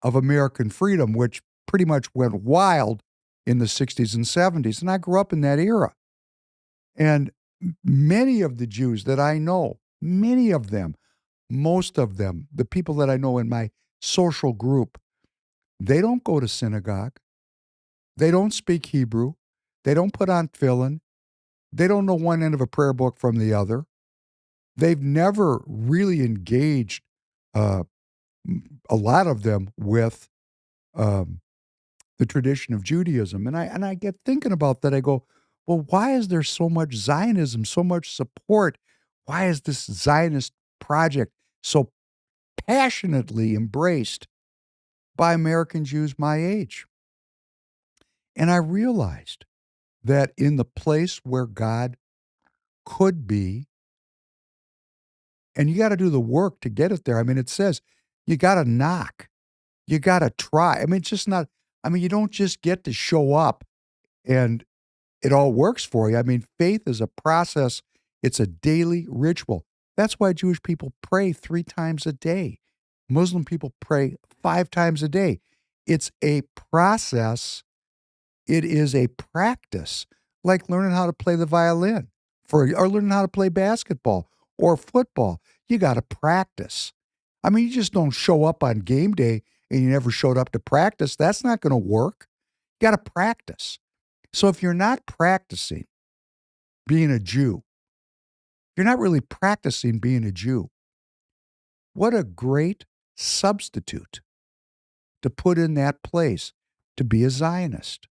of American freedom, which pretty much went wild in the 60s and 70s. And I grew up in that era. And many of the Jews that I know, many of them, most of them, the people that I know in my social group, they don't go to synagogue. They don't speak Hebrew. They don't put on tefillin. They don't know one end of a prayer book from the other. They've never really engaged, a lot of them, with the tradition of Judaism. And I get thinking about that. I go, well, why is there so much Zionism, so much support? Why is this Zionist project so passionately embraced by American Jews my age? And I realized that in the place where God could be, and you got to do the work to get it there. I mean, it says you got to knock, you got to try. I mean, it's just not, you don't just get to show up and it all works for you. I mean, faith is a process, it's a daily ritual. That's why Jewish people pray 3 times a day. Muslim people pray 5 times a day. It's a process, it is a practice, like learning how to play the violin or learning how to play basketball or football. You got to practice. I mean, you just don't show up on game day and you never showed up to practice. That's not going to work. You got to practice. So if you're not practicing, being a Jew. You're not really practicing being a Jew. What a great substitute to put in that place to be a Zionist.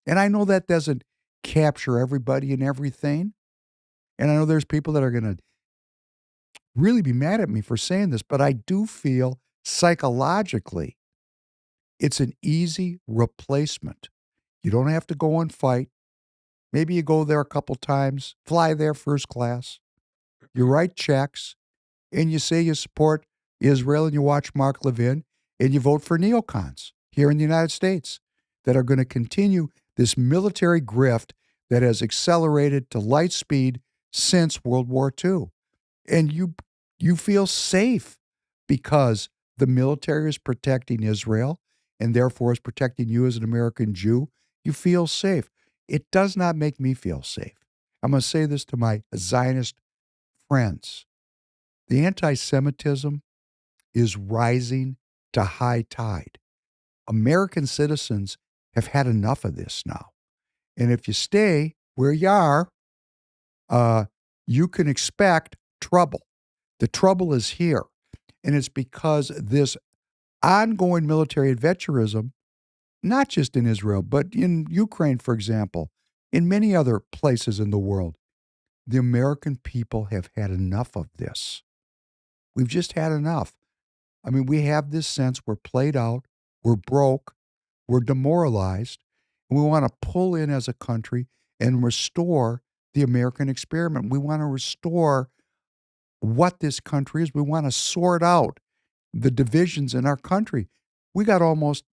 And I know that doesn't capture everybody and everything. And I know there's people that are going to really be mad at me for saying this, but I do feel psychologically it's an easy replacement. You don't have to go and fight. Maybe you go there a couple times, fly there first class, you write checks, and you say you support Israel and you watch Mark Levin and you vote for neocons here in the United States that are going to continue this military grift that has accelerated to light speed since World War II. And you feel safe because the military is protecting Israel and therefore is protecting you as an American Jew. You feel safe. It does not make me feel safe. I'm going to say this to my Zionist friends. The anti-Semitism is rising to high tide. American citizens have had enough of this now. And if you stay where you are, you can expect trouble. The trouble is here. And it's because this ongoing military adventurism, not just in Israel, but in Ukraine, for example, in many other places in the world, the American people have had enough of this. We've just had enough. I mean, we have this sense we're played out, we're broke, we're demoralized, and we want to pull in as a country and restore the American experiment. We want to restore what this country is. We want to sort out the divisions in our country. We got almost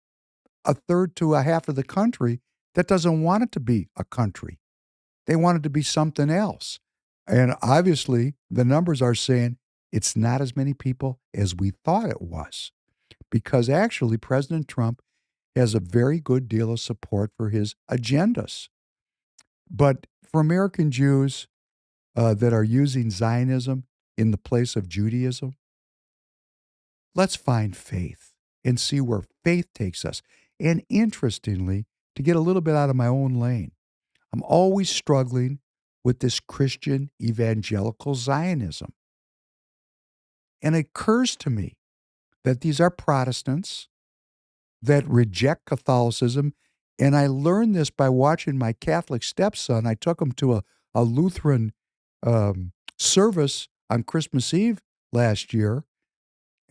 a third to a half of the country that doesn't want it to be a country. They want it to be something else. And obviously, the numbers are saying it's not as many people as we thought it was, because actually President Trump has a very good deal of support for his agendas. But for American Jews that are using Zionism in the place of Judaism, let's find faith and see where faith takes us. And interestingly, to get a little bit out of my own lane, I'm always struggling with this Christian evangelical Zionism. And it occurs to me that these are Protestants that reject Catholicism. And I learned this by watching my Catholic stepson. I took him to a Lutheran service on Christmas Eve last year.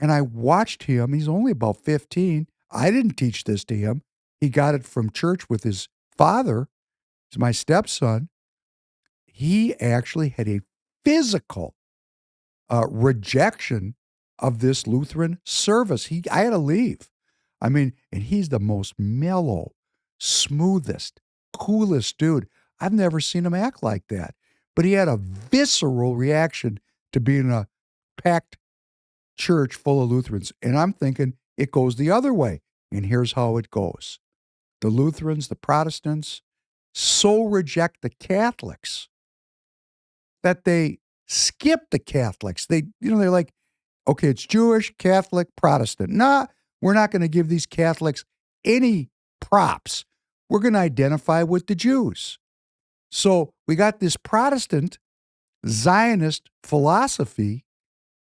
And I watched him. He's only about 15. I didn't teach this to him. He got it from church with his father. He's my stepson. He actually had a physical rejection of this Lutheran service. I had to leave. I mean, and he's the most mellow, smoothest, coolest dude. I've never seen him act like that. But he had a visceral reaction to being in a packed church full of Lutherans. And I'm thinking it goes the other way. And here's how it goes. The Lutherans, the Protestants, so reject the Catholics that they skip the Catholics. They're like, okay, it's Jewish, Catholic, Protestant. Nah, we're not going to give these Catholics any props. We're going to identify with the Jews. So we got this Protestant Zionist philosophy,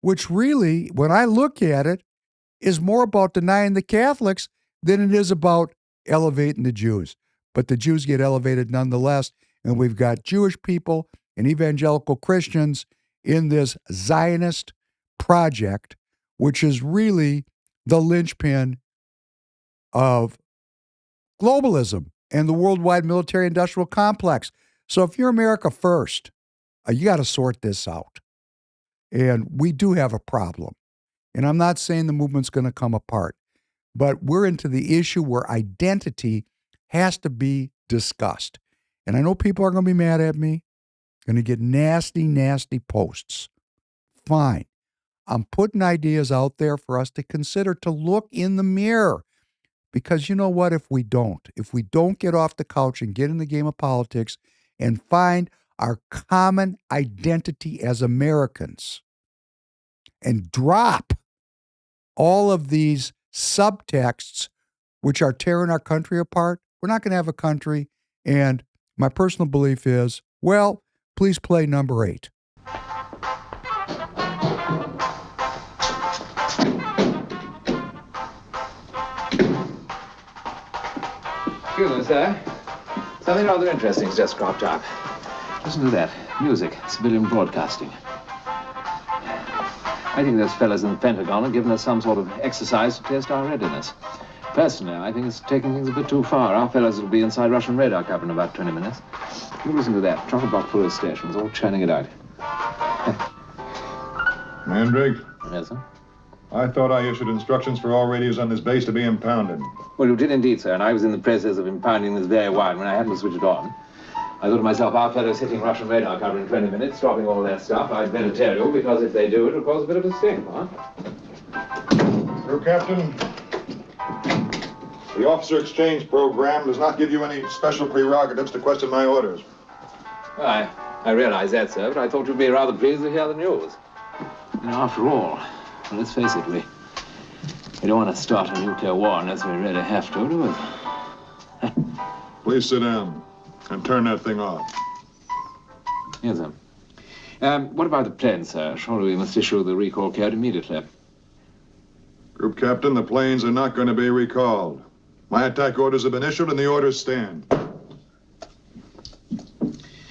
which really, when I look at it, is more about denying the Catholics than it is about elevating the Jews. But the Jews get elevated nonetheless, and we've got Jewish people and evangelical Christians in this Zionist project, which is really the linchpin of globalism and the worldwide military-industrial complex. So if you're America first, you got to sort this out. And we do have a problem. And I'm not saying the movement's going to come apart, but we're into the issue where identity has to be discussed. And I know people are going to be mad at me, going to get nasty, nasty posts. Fine. I'm putting ideas out there for us to consider, to look in the mirror. Because you know what? If we don't get off the couch and get in the game of politics and find our common identity as Americans and drop all of these subtexts which are tearing our country apart, we're not going to have a country. And my personal belief is, well, Please play number 8. Excuse me, sir. Something rather interesting has just cropped up. Listen to that. Music. Civilian broadcasting. I think those fellas in the Pentagon have given us some sort of exercise to test our readiness. Personally, I think it's taking things a bit too far. Our fellows will be inside Russian radar cover in about 20 minutes. You listen to that. Chock-a-block full of stations, all churning it out. Mandrake? Yes, sir? I thought I issued instructions for all radios on this base to be impounded. Well, you did indeed, sir, and I was in the process of impounding this very wide when I happened to switch it on. I thought to myself, our fellows hitting Russian radar cover in 20 minutes, stopping all that stuff, I'd better tell you, because if they do, it'll cause a bit of a stink, huh? Sir, Captain, the officer exchange program does not give you any special prerogatives to question my orders. I realize that, sir, but I thought you'd be rather pleased to hear the news. You know, after all, well, let's face it, we don't want to start a nuclear war unless we really have to, do we? Please sit down and turn that thing off. Yes, sir. What about the plane, sir? Surely we must issue the recall code immediately. Group Captain, the planes are not going to be recalled. My attack orders have been issued and the orders stand.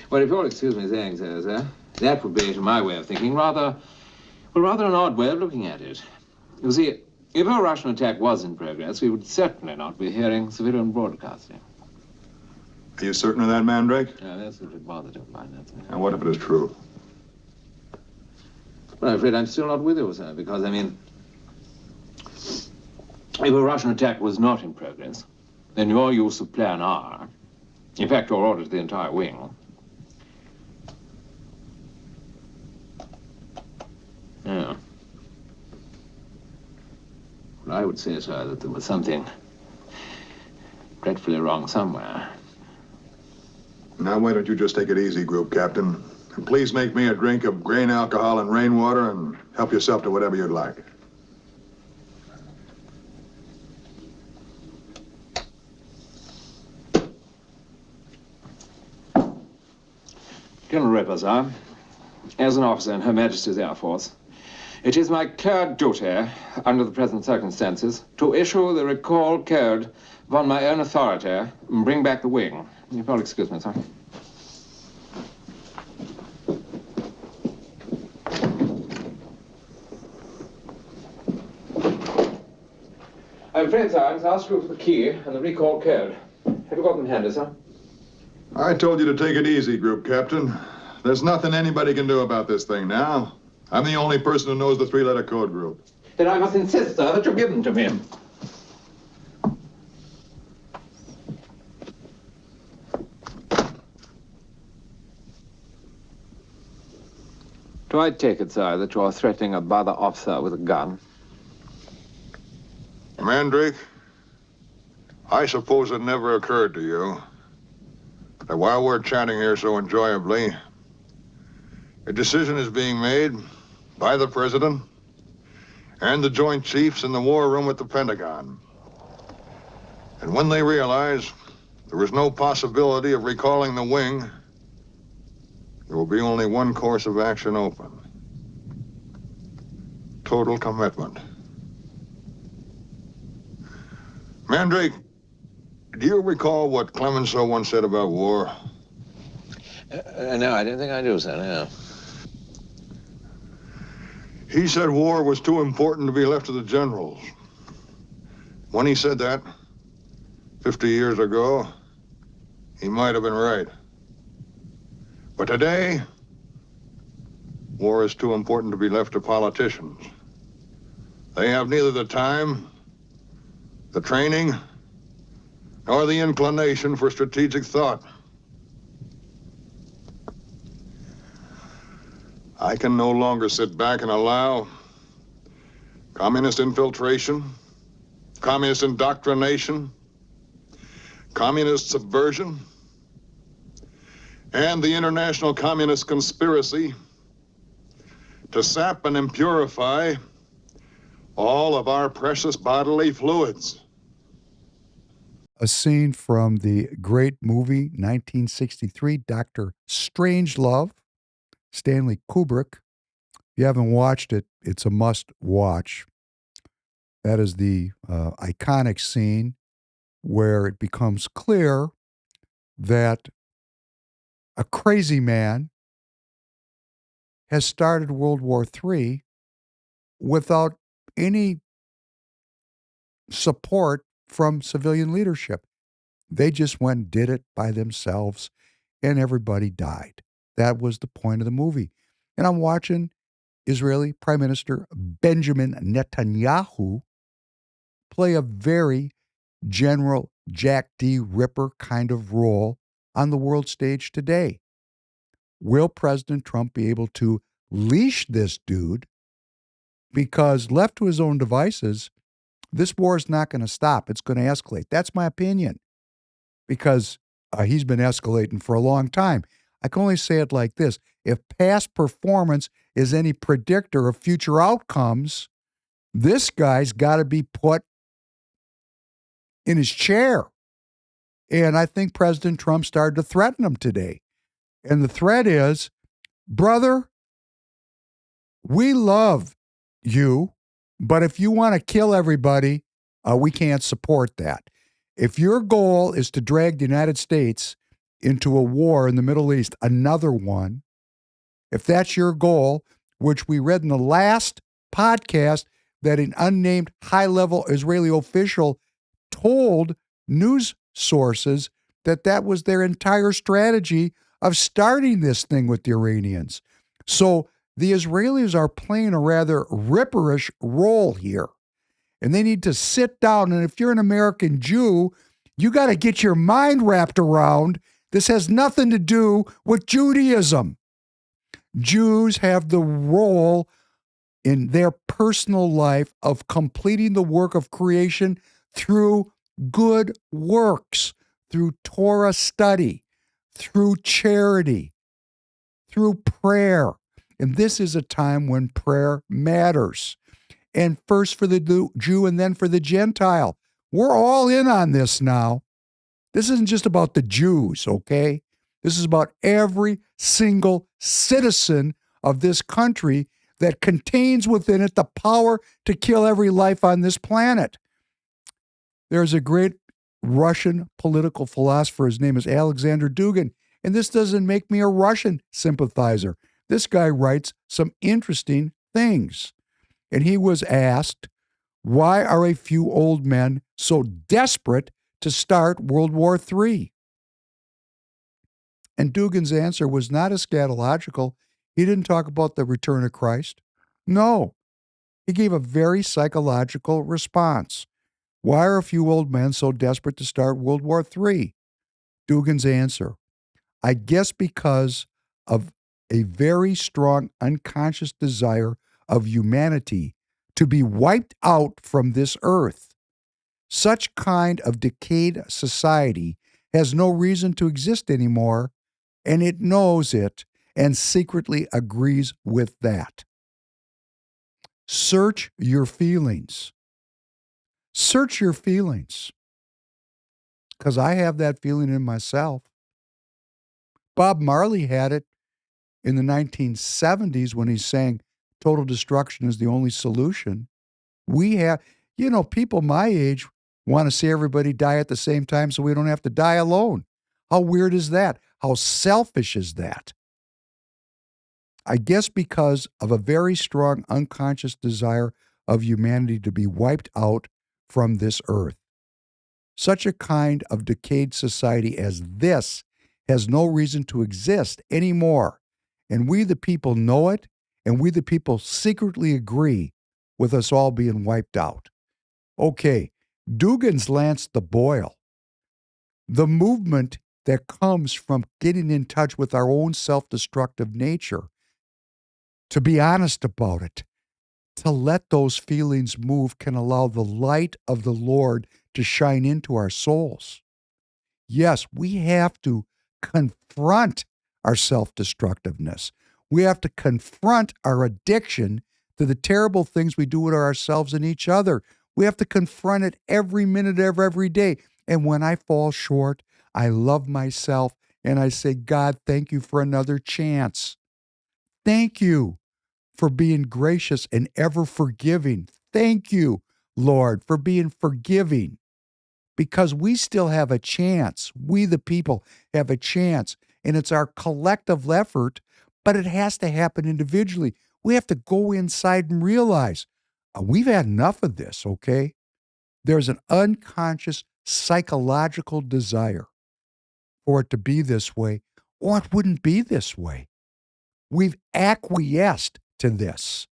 Well, if you'll excuse me saying so, sir, that would be, to my way of thinking, rather an odd way of looking at it. You see, if a Russian attack was in progress, we would certainly not be hearing civilian broadcasting. Are you certain of that, Mandrake? Yeah, that's a bit bothered to find that, sir. And what if it is true? Well, I'm afraid I'm still not with you, sir, because, I mean, if a Russian attack was not in progress, then your use of Plan R, in fact, your order to the entire wing, yeah. Well, I would say, sir, that there was something dreadfully wrong somewhere. Now, why don't you just take it easy, Group Captain? And please make me a drink of grain alcohol and rainwater and help yourself to whatever you'd like. Colonel Ripper, sir, as an officer in Her Majesty's Air Force, it is my clear duty, under the present circumstances, to issue the recall code upon my own authority and bring back the wing. If you'll excuse me, sir. I'm afraid, sir, I must ask you for the key and the recall code. Have you got them handy, sir? I told you to take it easy, Group Captain. There's nothing anybody can do about this thing now. I'm the only person who knows the three-letter code group. Then I must insist, sir, that you give them to me. Do I take it, sir, that you're threatening a brother officer with a gun? Mandrake, I suppose it never occurred to you that while we're chatting here so enjoyably, a decision is being made by the President and the Joint Chiefs in the war room at the Pentagon. And when they realize there was no possibility of recalling the wing, there will be only one course of action open. Total commitment. Mandrake, do you recall what Clemenceau once said about war? No, I didn't think I do, sir, no. He said war was too important to be left to the generals. When he said that, 50 years ago, he might have been right. But today, war is too important to be left to politicians. They have neither the time, the training, nor the inclination for strategic thought. I can no longer sit back and allow communist infiltration, communist indoctrination, communist subversion, and the international communist conspiracy to sap and impurify all of our precious bodily fluids. a scene from the great movie 1963, Dr. Strangelove, Stanley Kubrick. If you haven't watched it, it's a must watch. That is the iconic scene where it becomes clear that a crazy man has started World War III without any support from civilian leadership. They just went and did it by themselves, and everybody died. That was the point of the movie. And I'm watching Israeli Prime Minister Benjamin Netanyahu play a very General Jack D. Ripper kind of role on the world stage today. Will President Trump be able to leash this dude? Because left to his own devices, this war is not going to stop. It's going to escalate. That's my opinion. Because he's been escalating for a long time. I can only say it like this. If past performance is any predictor of future outcomes, this guy's got to be put in his chair. And I think President Trump started to threaten him today. And the threat is, brother, we love you, but if you want to kill everybody, we can't support that. If your goal is to drag the United States into a war in the Middle East, another one, if that's your goal, which we read in the last podcast that an unnamed high-level Israeli official told news sources that that was their entire strategy of starting this thing with the Iranians. So the Israelis are playing a rather ripperish role here. And they need to sit down. And if you're an American Jew, you got to get your mind wrapped around this has nothing to do with Judaism. Jews have the role in their personal life of completing the work of creation through good works, through Torah study, through charity, through prayer. And this is a time when prayer matters. And first for the Jew and then for the Gentile. We're all in on this now. This isn't just about the Jews, okay? This is about every single citizen of this country that contains within it the power to kill every life on this planet. There's a great Russian political philosopher. His name is Alexander Dugin. And this doesn't make me a Russian sympathizer. This guy writes some interesting things. And he was asked, why are a few old men so desperate to start World War III? And Dugin's answer was not eschatological. He didn't talk about the return of Christ. No. He gave a very psychological response. Why are a few old men so desperate to start World War III? Dugin's answer, I guess because of a very strong unconscious desire of humanity to be wiped out from this earth. Such kind of decayed society has no reason to exist anymore, and it knows it and secretly agrees with that. Search your feelings. Search your feelings. Because I have that feeling in myself. Bob Marley had it in the 1970s when he's saying total destruction is the only solution. We have, people my age want to see everybody die at the same time so we don't have to die alone. How weird is that? How selfish is that? I guess because of a very strong unconscious desire of humanity to be wiped out from this earth. Such a kind of decayed society as this has no reason to exist anymore. And we the people know it, and we the people secretly agree with us all being wiped out. Okay, Dugin's lanced the boil. The movement that comes from getting in touch with our own self-destructive nature, to be honest about it, to let those feelings move can allow the light of the Lord to shine into our souls. Yes, we have to confront our self-destructiveness. We have to confront our addiction to the terrible things we do with ourselves and each other. We have to confront it every minute of every day. And when I fall short, I love myself and I say, God, thank you for another chance. Thank you for being gracious and ever forgiving. Thank you, Lord, for being forgiving, because we still have a chance. We, the people, have a chance, and it's our collective effort, but it has to happen individually. We have to go inside and realize we've had enough of this, okay? There's an unconscious psychological desire for it to be this way, or it wouldn't be this way. We've acquiesced to this.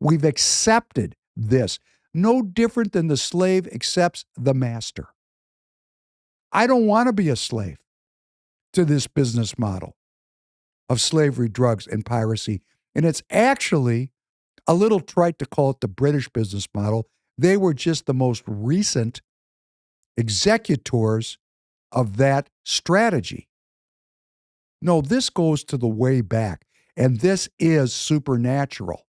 We've accepted this. No different than the slave accepts the master. I don't want to be a slave to this business model of slavery, drugs, and piracy. And it's actually a little trite to call it the British business model. They were just the most recent executors of that strategy. No, this goes to the way back, and this is supernatural.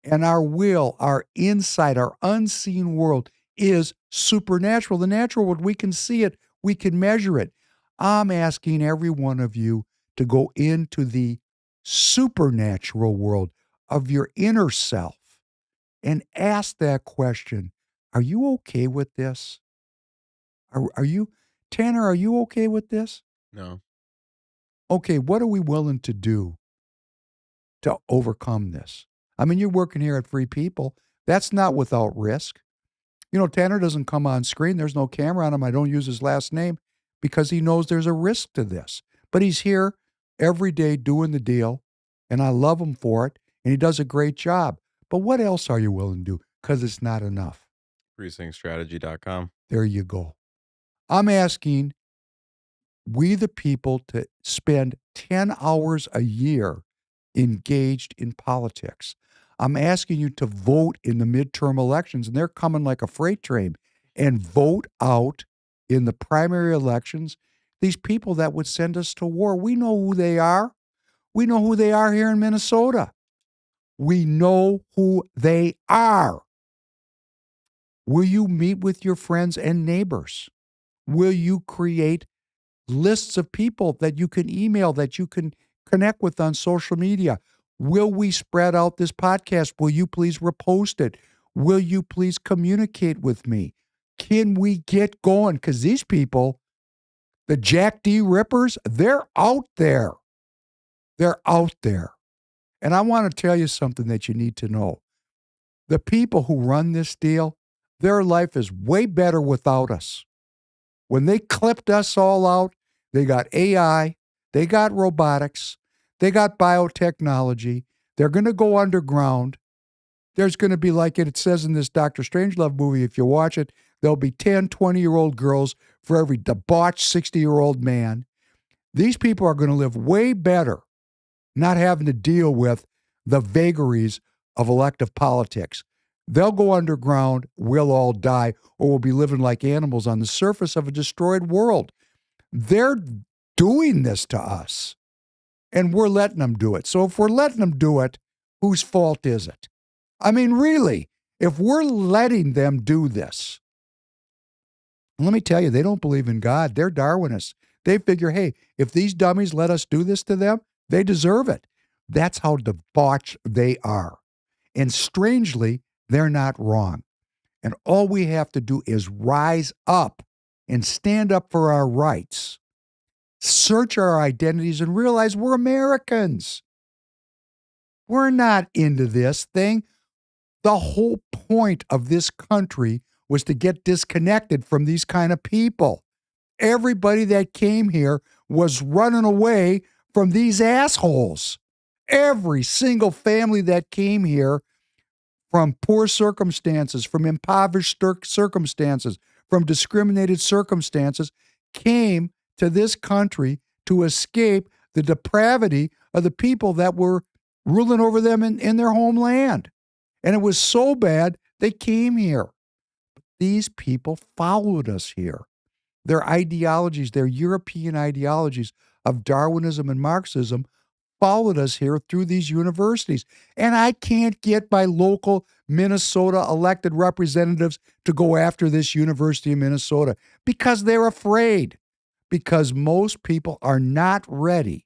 And our will, our insight, our unseen world is supernatural. The natural world, we can see it, we can measure it. I'm asking every one of you to go into the supernatural world of your inner self and ask that question. Are you okay with this? Are you, Tanner, are you okay with this? No. Okay, what are we willing to do to overcome this? I mean, you're working here at Free People. That's not without risk. You know, Tanner doesn't come on screen. There's no camera on him. I don't use his last name because he knows there's a risk to this. But he's here every day doing the deal, and I love him for it, and he does a great job. But what else are you willing to do? Because it's not enough. PrecinctStrategy.com. There you go. I'm asking we the people to spend 10 hours a year engaged in politics. I'm asking you to vote in the midterm elections, and they're coming like a freight train, and vote out in the primary elections these people that would send us to war. We know who they are. We know who they are here in Minnesota. We know who they are. Will you meet with your friends and neighbors? Will you create lists of people that you can email, that you can connect with on social media? Will we spread out this podcast? Will you please repost it? Will you please communicate with me? Can we get going? Because these people, the Jack D. Rippers, they're out there. They're out there. And I want to tell you something that you need to know. The people who run this deal, their life is way better without us. When they clipped us all out, they got AI, they got robotics, they got biotechnology. They're going to go underground. There's going to be, like it says in this Dr. Strangelove movie, if you watch it, there'll be 10, 20-year-old girls for every debauched 60-year-old man. These people are going to live way better not having to deal with the vagaries of elective politics. They'll go underground, we'll all die, or we'll be living like animals on the surface of a destroyed world. They're doing this to us, and we're letting them do it. So if we're letting them do it, whose fault is it? I mean, really, if we're letting them do this, let me tell you, they don't believe in God. They're Darwinists. They figure, hey, if these dummies let us do this to them, they deserve it. That's how debauched they are. And strangely, they're not wrong. And all we have to do is rise up and stand up for our rights, search our identities, and realize we're Americans. We're not into this thing. The whole point of this country was to get disconnected from these kind of people. Everybody that came here was running away from these assholes. Every single family that came here from poor circumstances, from impoverished circumstances, from discriminated circumstances, came to this country to escape the depravity of the people that were ruling over them in their homeland. And it was so bad, they came here. These people followed us here. Their ideologies, their European ideologies of Darwinism and Marxism followed us here through these universities. And I can't get my local Minnesota elected representatives to go after this University of Minnesota because they're afraid, because most people are not ready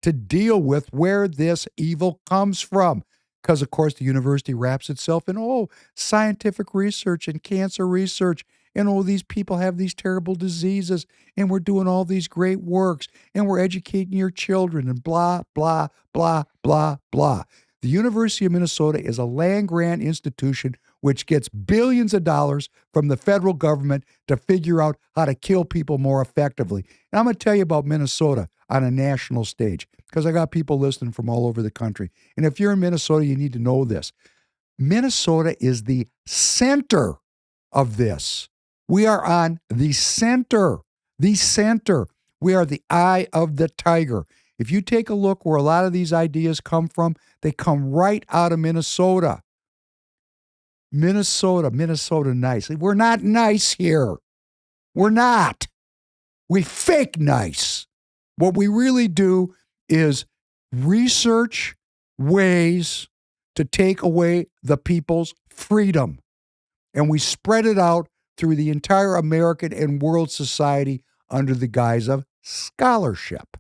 to deal with where this evil comes from. Because, of course, the university wraps itself in, scientific research and cancer research. And, these people have these terrible diseases. And we're doing all these great works. And we're educating your children and blah, blah, blah, blah, blah. The University of Minnesota is a land-grant institution which gets billions of dollars from the federal government to figure out how to kill people more effectively. And I'm going to tell you about Minnesota on a national stage because I got people listening from all over the country. And if you're in Minnesota, you need to know this. Minnesota is the center of this. We are on the center. The center. We are the eye of the tiger. If you take a look where a lot of these ideas come from, they come right out of Minnesota. Minnesota nice. We're not nice here. We're not. We fake nice. What we really do is research ways to take away the people's freedom. And we spread it out through the entire American and world society under the guise of scholarship.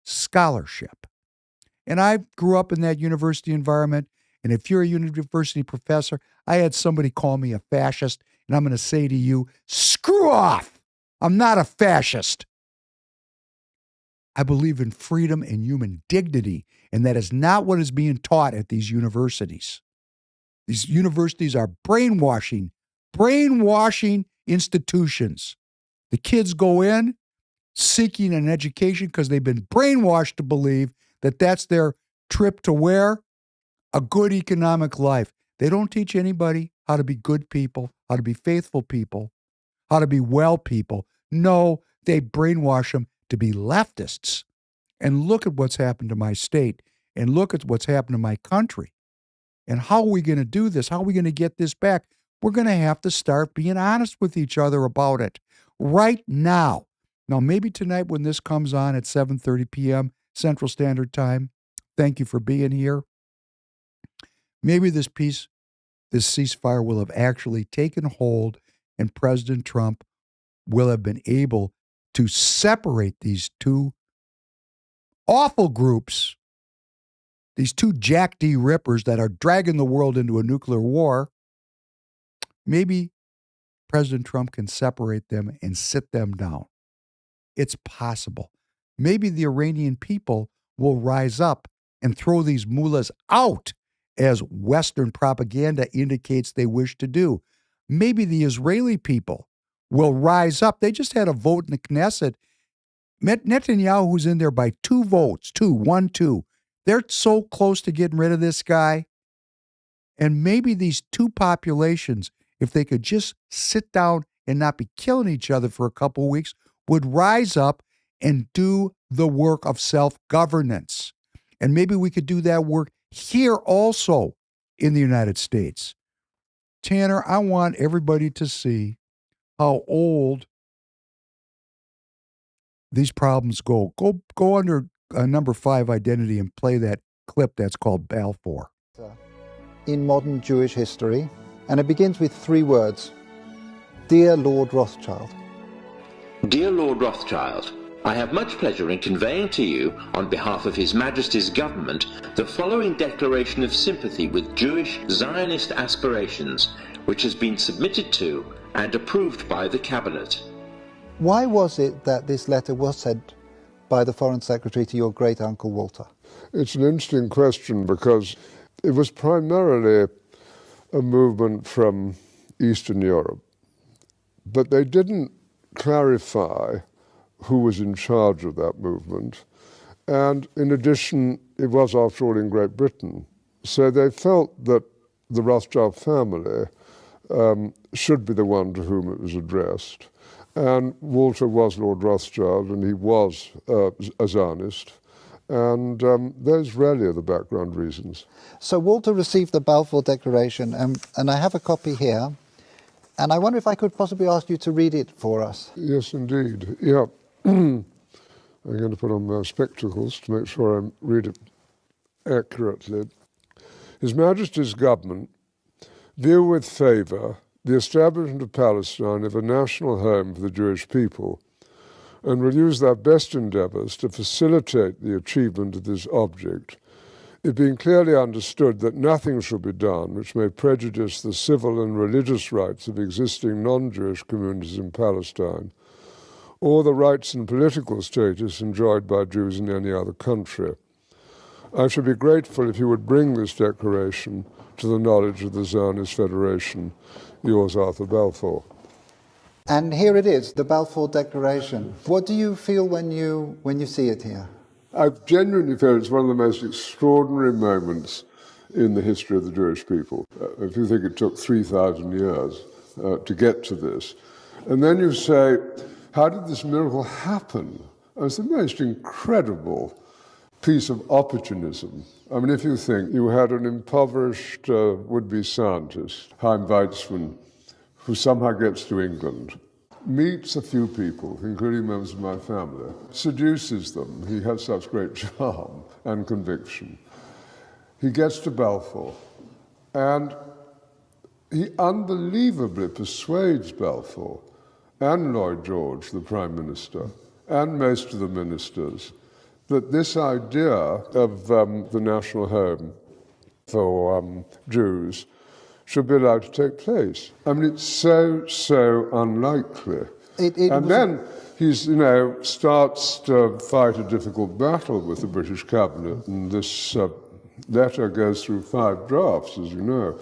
Scholarship. And I grew up in that university environment. And if you're a university professor, I had somebody call me a fascist. And I'm going to say to you, screw off. I'm not a fascist. I believe in freedom and human dignity. And that is not what is being taught at these universities. These universities are brainwashing institutions. The kids go in seeking an education because they've been brainwashed to believe that that's their trip to where? A good economic life. They don't teach anybody how to be good people, how to be faithful people, how to be well people. No, they brainwash them to be leftists. And look at what's happened to my state, and look at what's happened to my country. And how are we going to do this? How are we going to get this back? We're going to have to start being honest with each other about it right now. Now, maybe tonight when this comes on at 7:30 p.m. Central Standard Time, thank you for being here. Maybe this ceasefire will have actually taken hold and President Trump will have been able to separate these two awful groups, these two Jack D. Rippers that are dragging the world into a nuclear war. Maybe President Trump can separate them and sit them down. It's possible. Maybe the Iranian people will rise up and throw these mullahs out as Western propaganda indicates they wish to do. Maybe the Israeli people will rise up. They just had a vote in the Knesset. Netanyahu, who's in there by 2 votes, 2. They're so close to getting rid of this guy. And maybe these two populations, if they could just sit down and not be killing each other for a couple of weeks, would rise up and do the work of self-governance. And maybe we could do that work here also in the United States. Tanner, I want everybody to see how old these problems go. Go under number 5 identity and play that clip that's called Balfour. In modern Jewish history, and it begins with 3 words. Dear Lord Rothschild. Dear Lord Rothschild, I have much pleasure in conveying to you, on behalf of His Majesty's government, the following declaration of sympathy with Jewish Zionist aspirations, which has been submitted to and approved by the Cabinet. Why was it that this letter was sent by the Foreign Secretary to your great-uncle Walter? It's an interesting question because it was primarily a movement from Eastern Europe, but they didn't clarify who was in charge of that movement. And in addition, it was, after all, in Great Britain. So they felt that the Rothschild family should be the one to whom it was addressed. And Walter was Lord Rothschild, and he was a Zionist. And those really are the background reasons. So Walter received the Balfour Declaration, and I have a copy here. And I wonder if I could possibly ask you to read it for us. Yes, indeed. Yeah. I'm going to put on my spectacles to make sure I read it accurately. His Majesty's government view with favour the establishment of Palestine as a national home for the Jewish people, and will use their best endeavours to facilitate the achievement of this object, it being clearly understood that nothing shall be done which may prejudice the civil and religious rights of existing non-Jewish communities in Palestine, or the rights and political status enjoyed by Jews in any other country. I should be grateful if you would bring this declaration to the knowledge of the Zionist Federation. Yours, Arthur Balfour. And here it is, the Balfour Declaration. What do you feel when you see it here? I genuinely feel it's one of the most extraordinary moments in the history of the Jewish people. If you think it took 3,000 years to get to this, and then you say, how did this miracle happen? It's the most incredible piece of opportunism. I mean, if you think you had an impoverished would-be scientist, Chaim Weizmann, who somehow gets to England, meets a few people, including members of my family, seduces them. He has such great charm and conviction. He gets to Balfour, and he unbelievably persuades Balfour and Lloyd George, the Prime Minister, and most of the ministers, that this idea of the national home for Jews should be allowed to take place. I mean, it's so unlikely. And then he's, starts to fight a difficult battle with the British cabinet, and this letter goes through 5 drafts, as you know.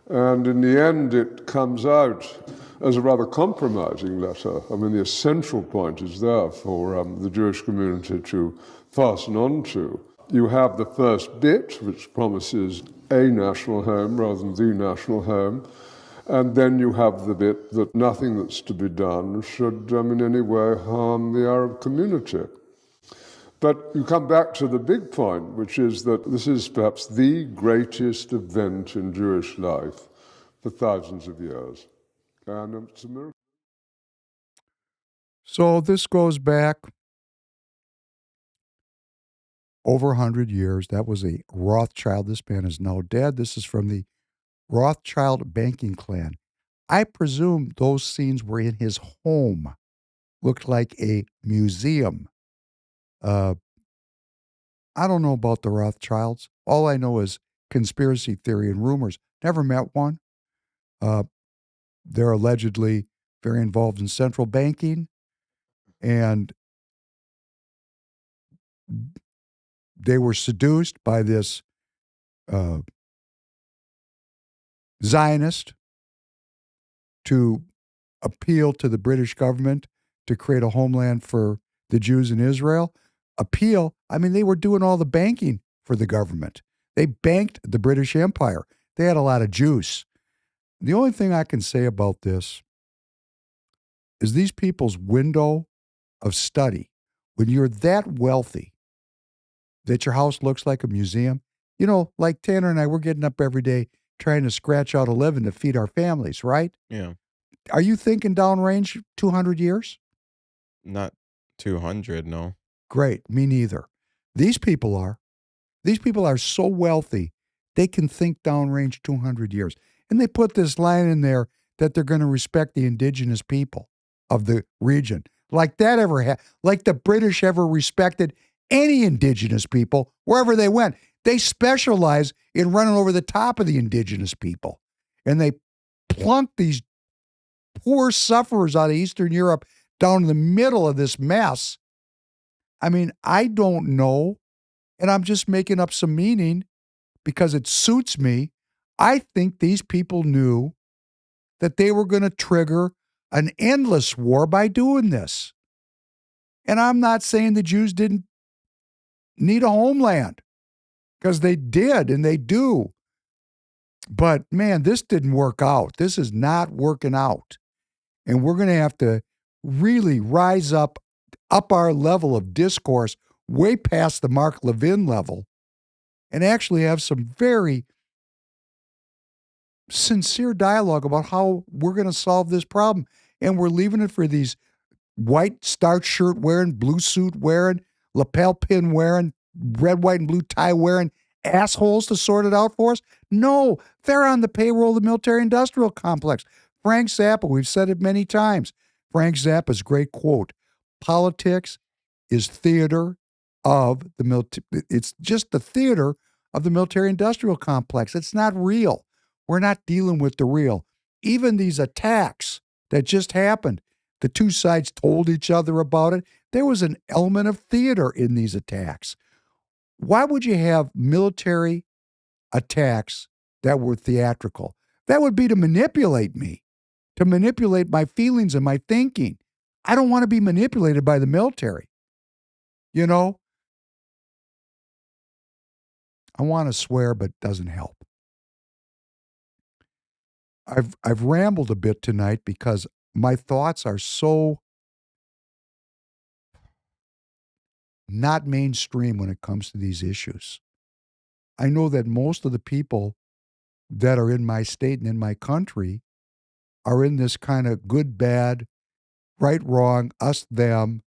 And in the end, it comes out as a rather compromising letter. I mean, the essential point is there for the Jewish community to fasten on to. You have the first bit, which promises a national home rather than the national home, and then you have the bit that nothing that's to be done should in any way harm the Arab community. But you come back to the big point, which is that this is perhaps the greatest event in Jewish life for thousands of years. And it's a miracle. So this goes back over 100 years. That was a Rothschild. This man is now dead. This is from the Rothschild banking clan. I presume those scenes were in his home. Looked like a museum. I don't know about the Rothschilds. All I know is conspiracy theory and rumors. Never met one. They're allegedly very involved in central banking, and they were seduced by this Zionist to appeal to the British government to create a homeland for the Jews in Israel. Appeal, I mean, they were doing all the banking for the government. They banked the British Empire. They had a lot of juice. The only thing I can say about this is these people's window of study, when you're that wealthy that your house looks like a museum, like Tanner and I, we're getting up every day trying to scratch out a living to feed our families, right? Yeah. Are you thinking downrange 200 years? Not 200, no. Great, me neither. These people are. These people are so wealthy, they can think downrange 200 years. And they put this line in there that they're going to respect the indigenous people of the region. Like that ever like the British ever respected any indigenous people wherever they went. They specialize in running over the top of the indigenous people. And they plunk these poor sufferers out of Eastern Europe down in the middle of this mess. I mean, I don't know, and I'm just making up some meaning because it suits me. I think these people knew that they were going to trigger an endless war by doing this. And I'm not saying the Jews didn't need a homeland, because they did and they do. But man, this didn't work out. This is not working out. And we're going to have to really rise up our level of discourse way past the Mark Levin level and actually have some very sincere dialogue about how we're going to solve this problem. And we're leaving it for these white starch shirt wearing, blue suit wearing, lapel pin wearing, red, white, and blue tie wearing assholes to sort it out for us? No, they're on the payroll of the military-industrial complex. Frank Zappa, we've said it many times. Frank Zappa's great quote, politics is theater of the military. It's just the theater of the military-industrial complex. It's not real. We're not dealing with the real. Even these attacks that just happened, the two sides told each other about it. There was an element of theater in these attacks. Why would you have military attacks that were theatrical? That would be to manipulate me, to manipulate my feelings and my thinking. I don't want to be manipulated by the military. You know? I want to swear, but it doesn't help. I've rambled a bit tonight because my thoughts are so not mainstream when it comes to these issues. I know that most of the people that are in my state and in my country are in this kind of good, bad, right, wrong, us, them,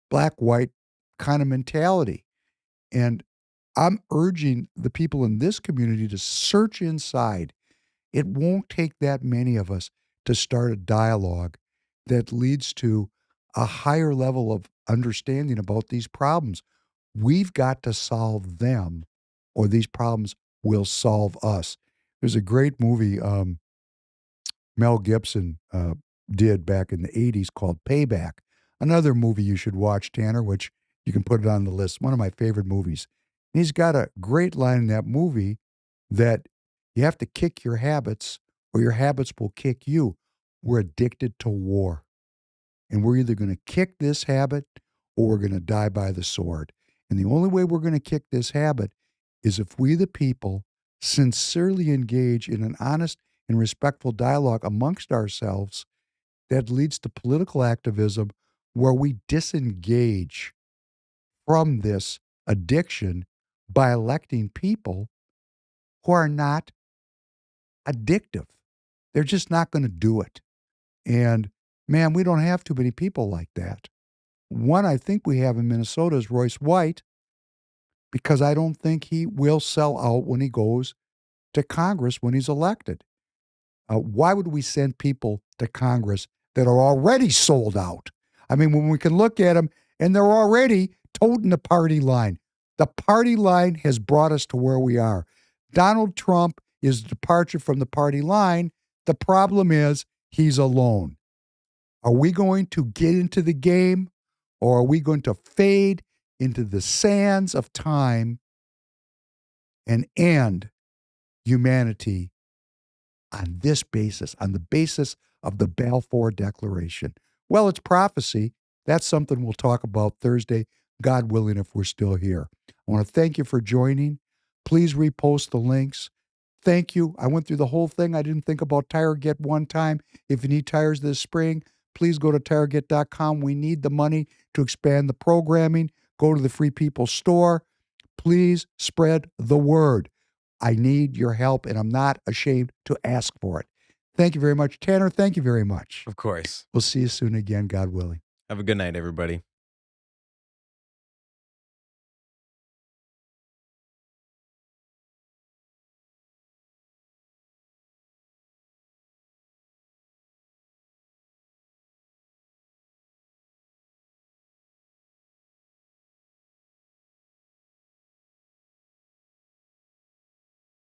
black, white kind of mentality. And I'm urging the people in this community to search inside. It won't take that many of us to start a dialogue that leads to a higher level of understanding about these problems. We've got to solve them, or these problems will solve us. There's a great movie Mel Gibson did back in the 80s called Payback. Another movie you should watch, Tanner, which you can put it on the list. One of my favorite movies. And he's got a great line in that movie that you have to kick your habits or your habits will kick you. We're addicted to war. And we're either going to kick this habit or we're going to die by the sword. And the only way we're going to kick this habit is if we, the people, sincerely engage in an honest and respectful dialogue amongst ourselves that leads to political activism where we disengage from this addiction by electing people who are not addictive. They're just not going to do it. And man, we don't have too many people like that. One I think we have in Minnesota is Royce White, because I don't think he will sell out when he goes to Congress when he's elected. Why would we send people to Congress that are already sold out? I mean, when we can look at them and they're already toting the party line. The party line has brought us to where we are. Donald Trump is a departure from the party line. The problem is he's alone. Are we going to get into the game, or are we going to fade into the sands of time and end humanity on this basis, on the basis of the Balfour Declaration? Well, it's prophecy. That's something we'll talk about Thursday, God willing, if we're still here. I want to thank you for joining. Please repost the links. Thank you. I went through the whole thing. I didn't think about TireGet one time. If you need tires this spring, please go to TireGet.com. We need the money to expand the programming. Go to the Free People store. Please spread the word. I need your help, and I'm not ashamed to ask for it. Thank you very much, Tanner. Thank you very much. Of course. We'll see you soon again, God willing. Have a good night, everybody.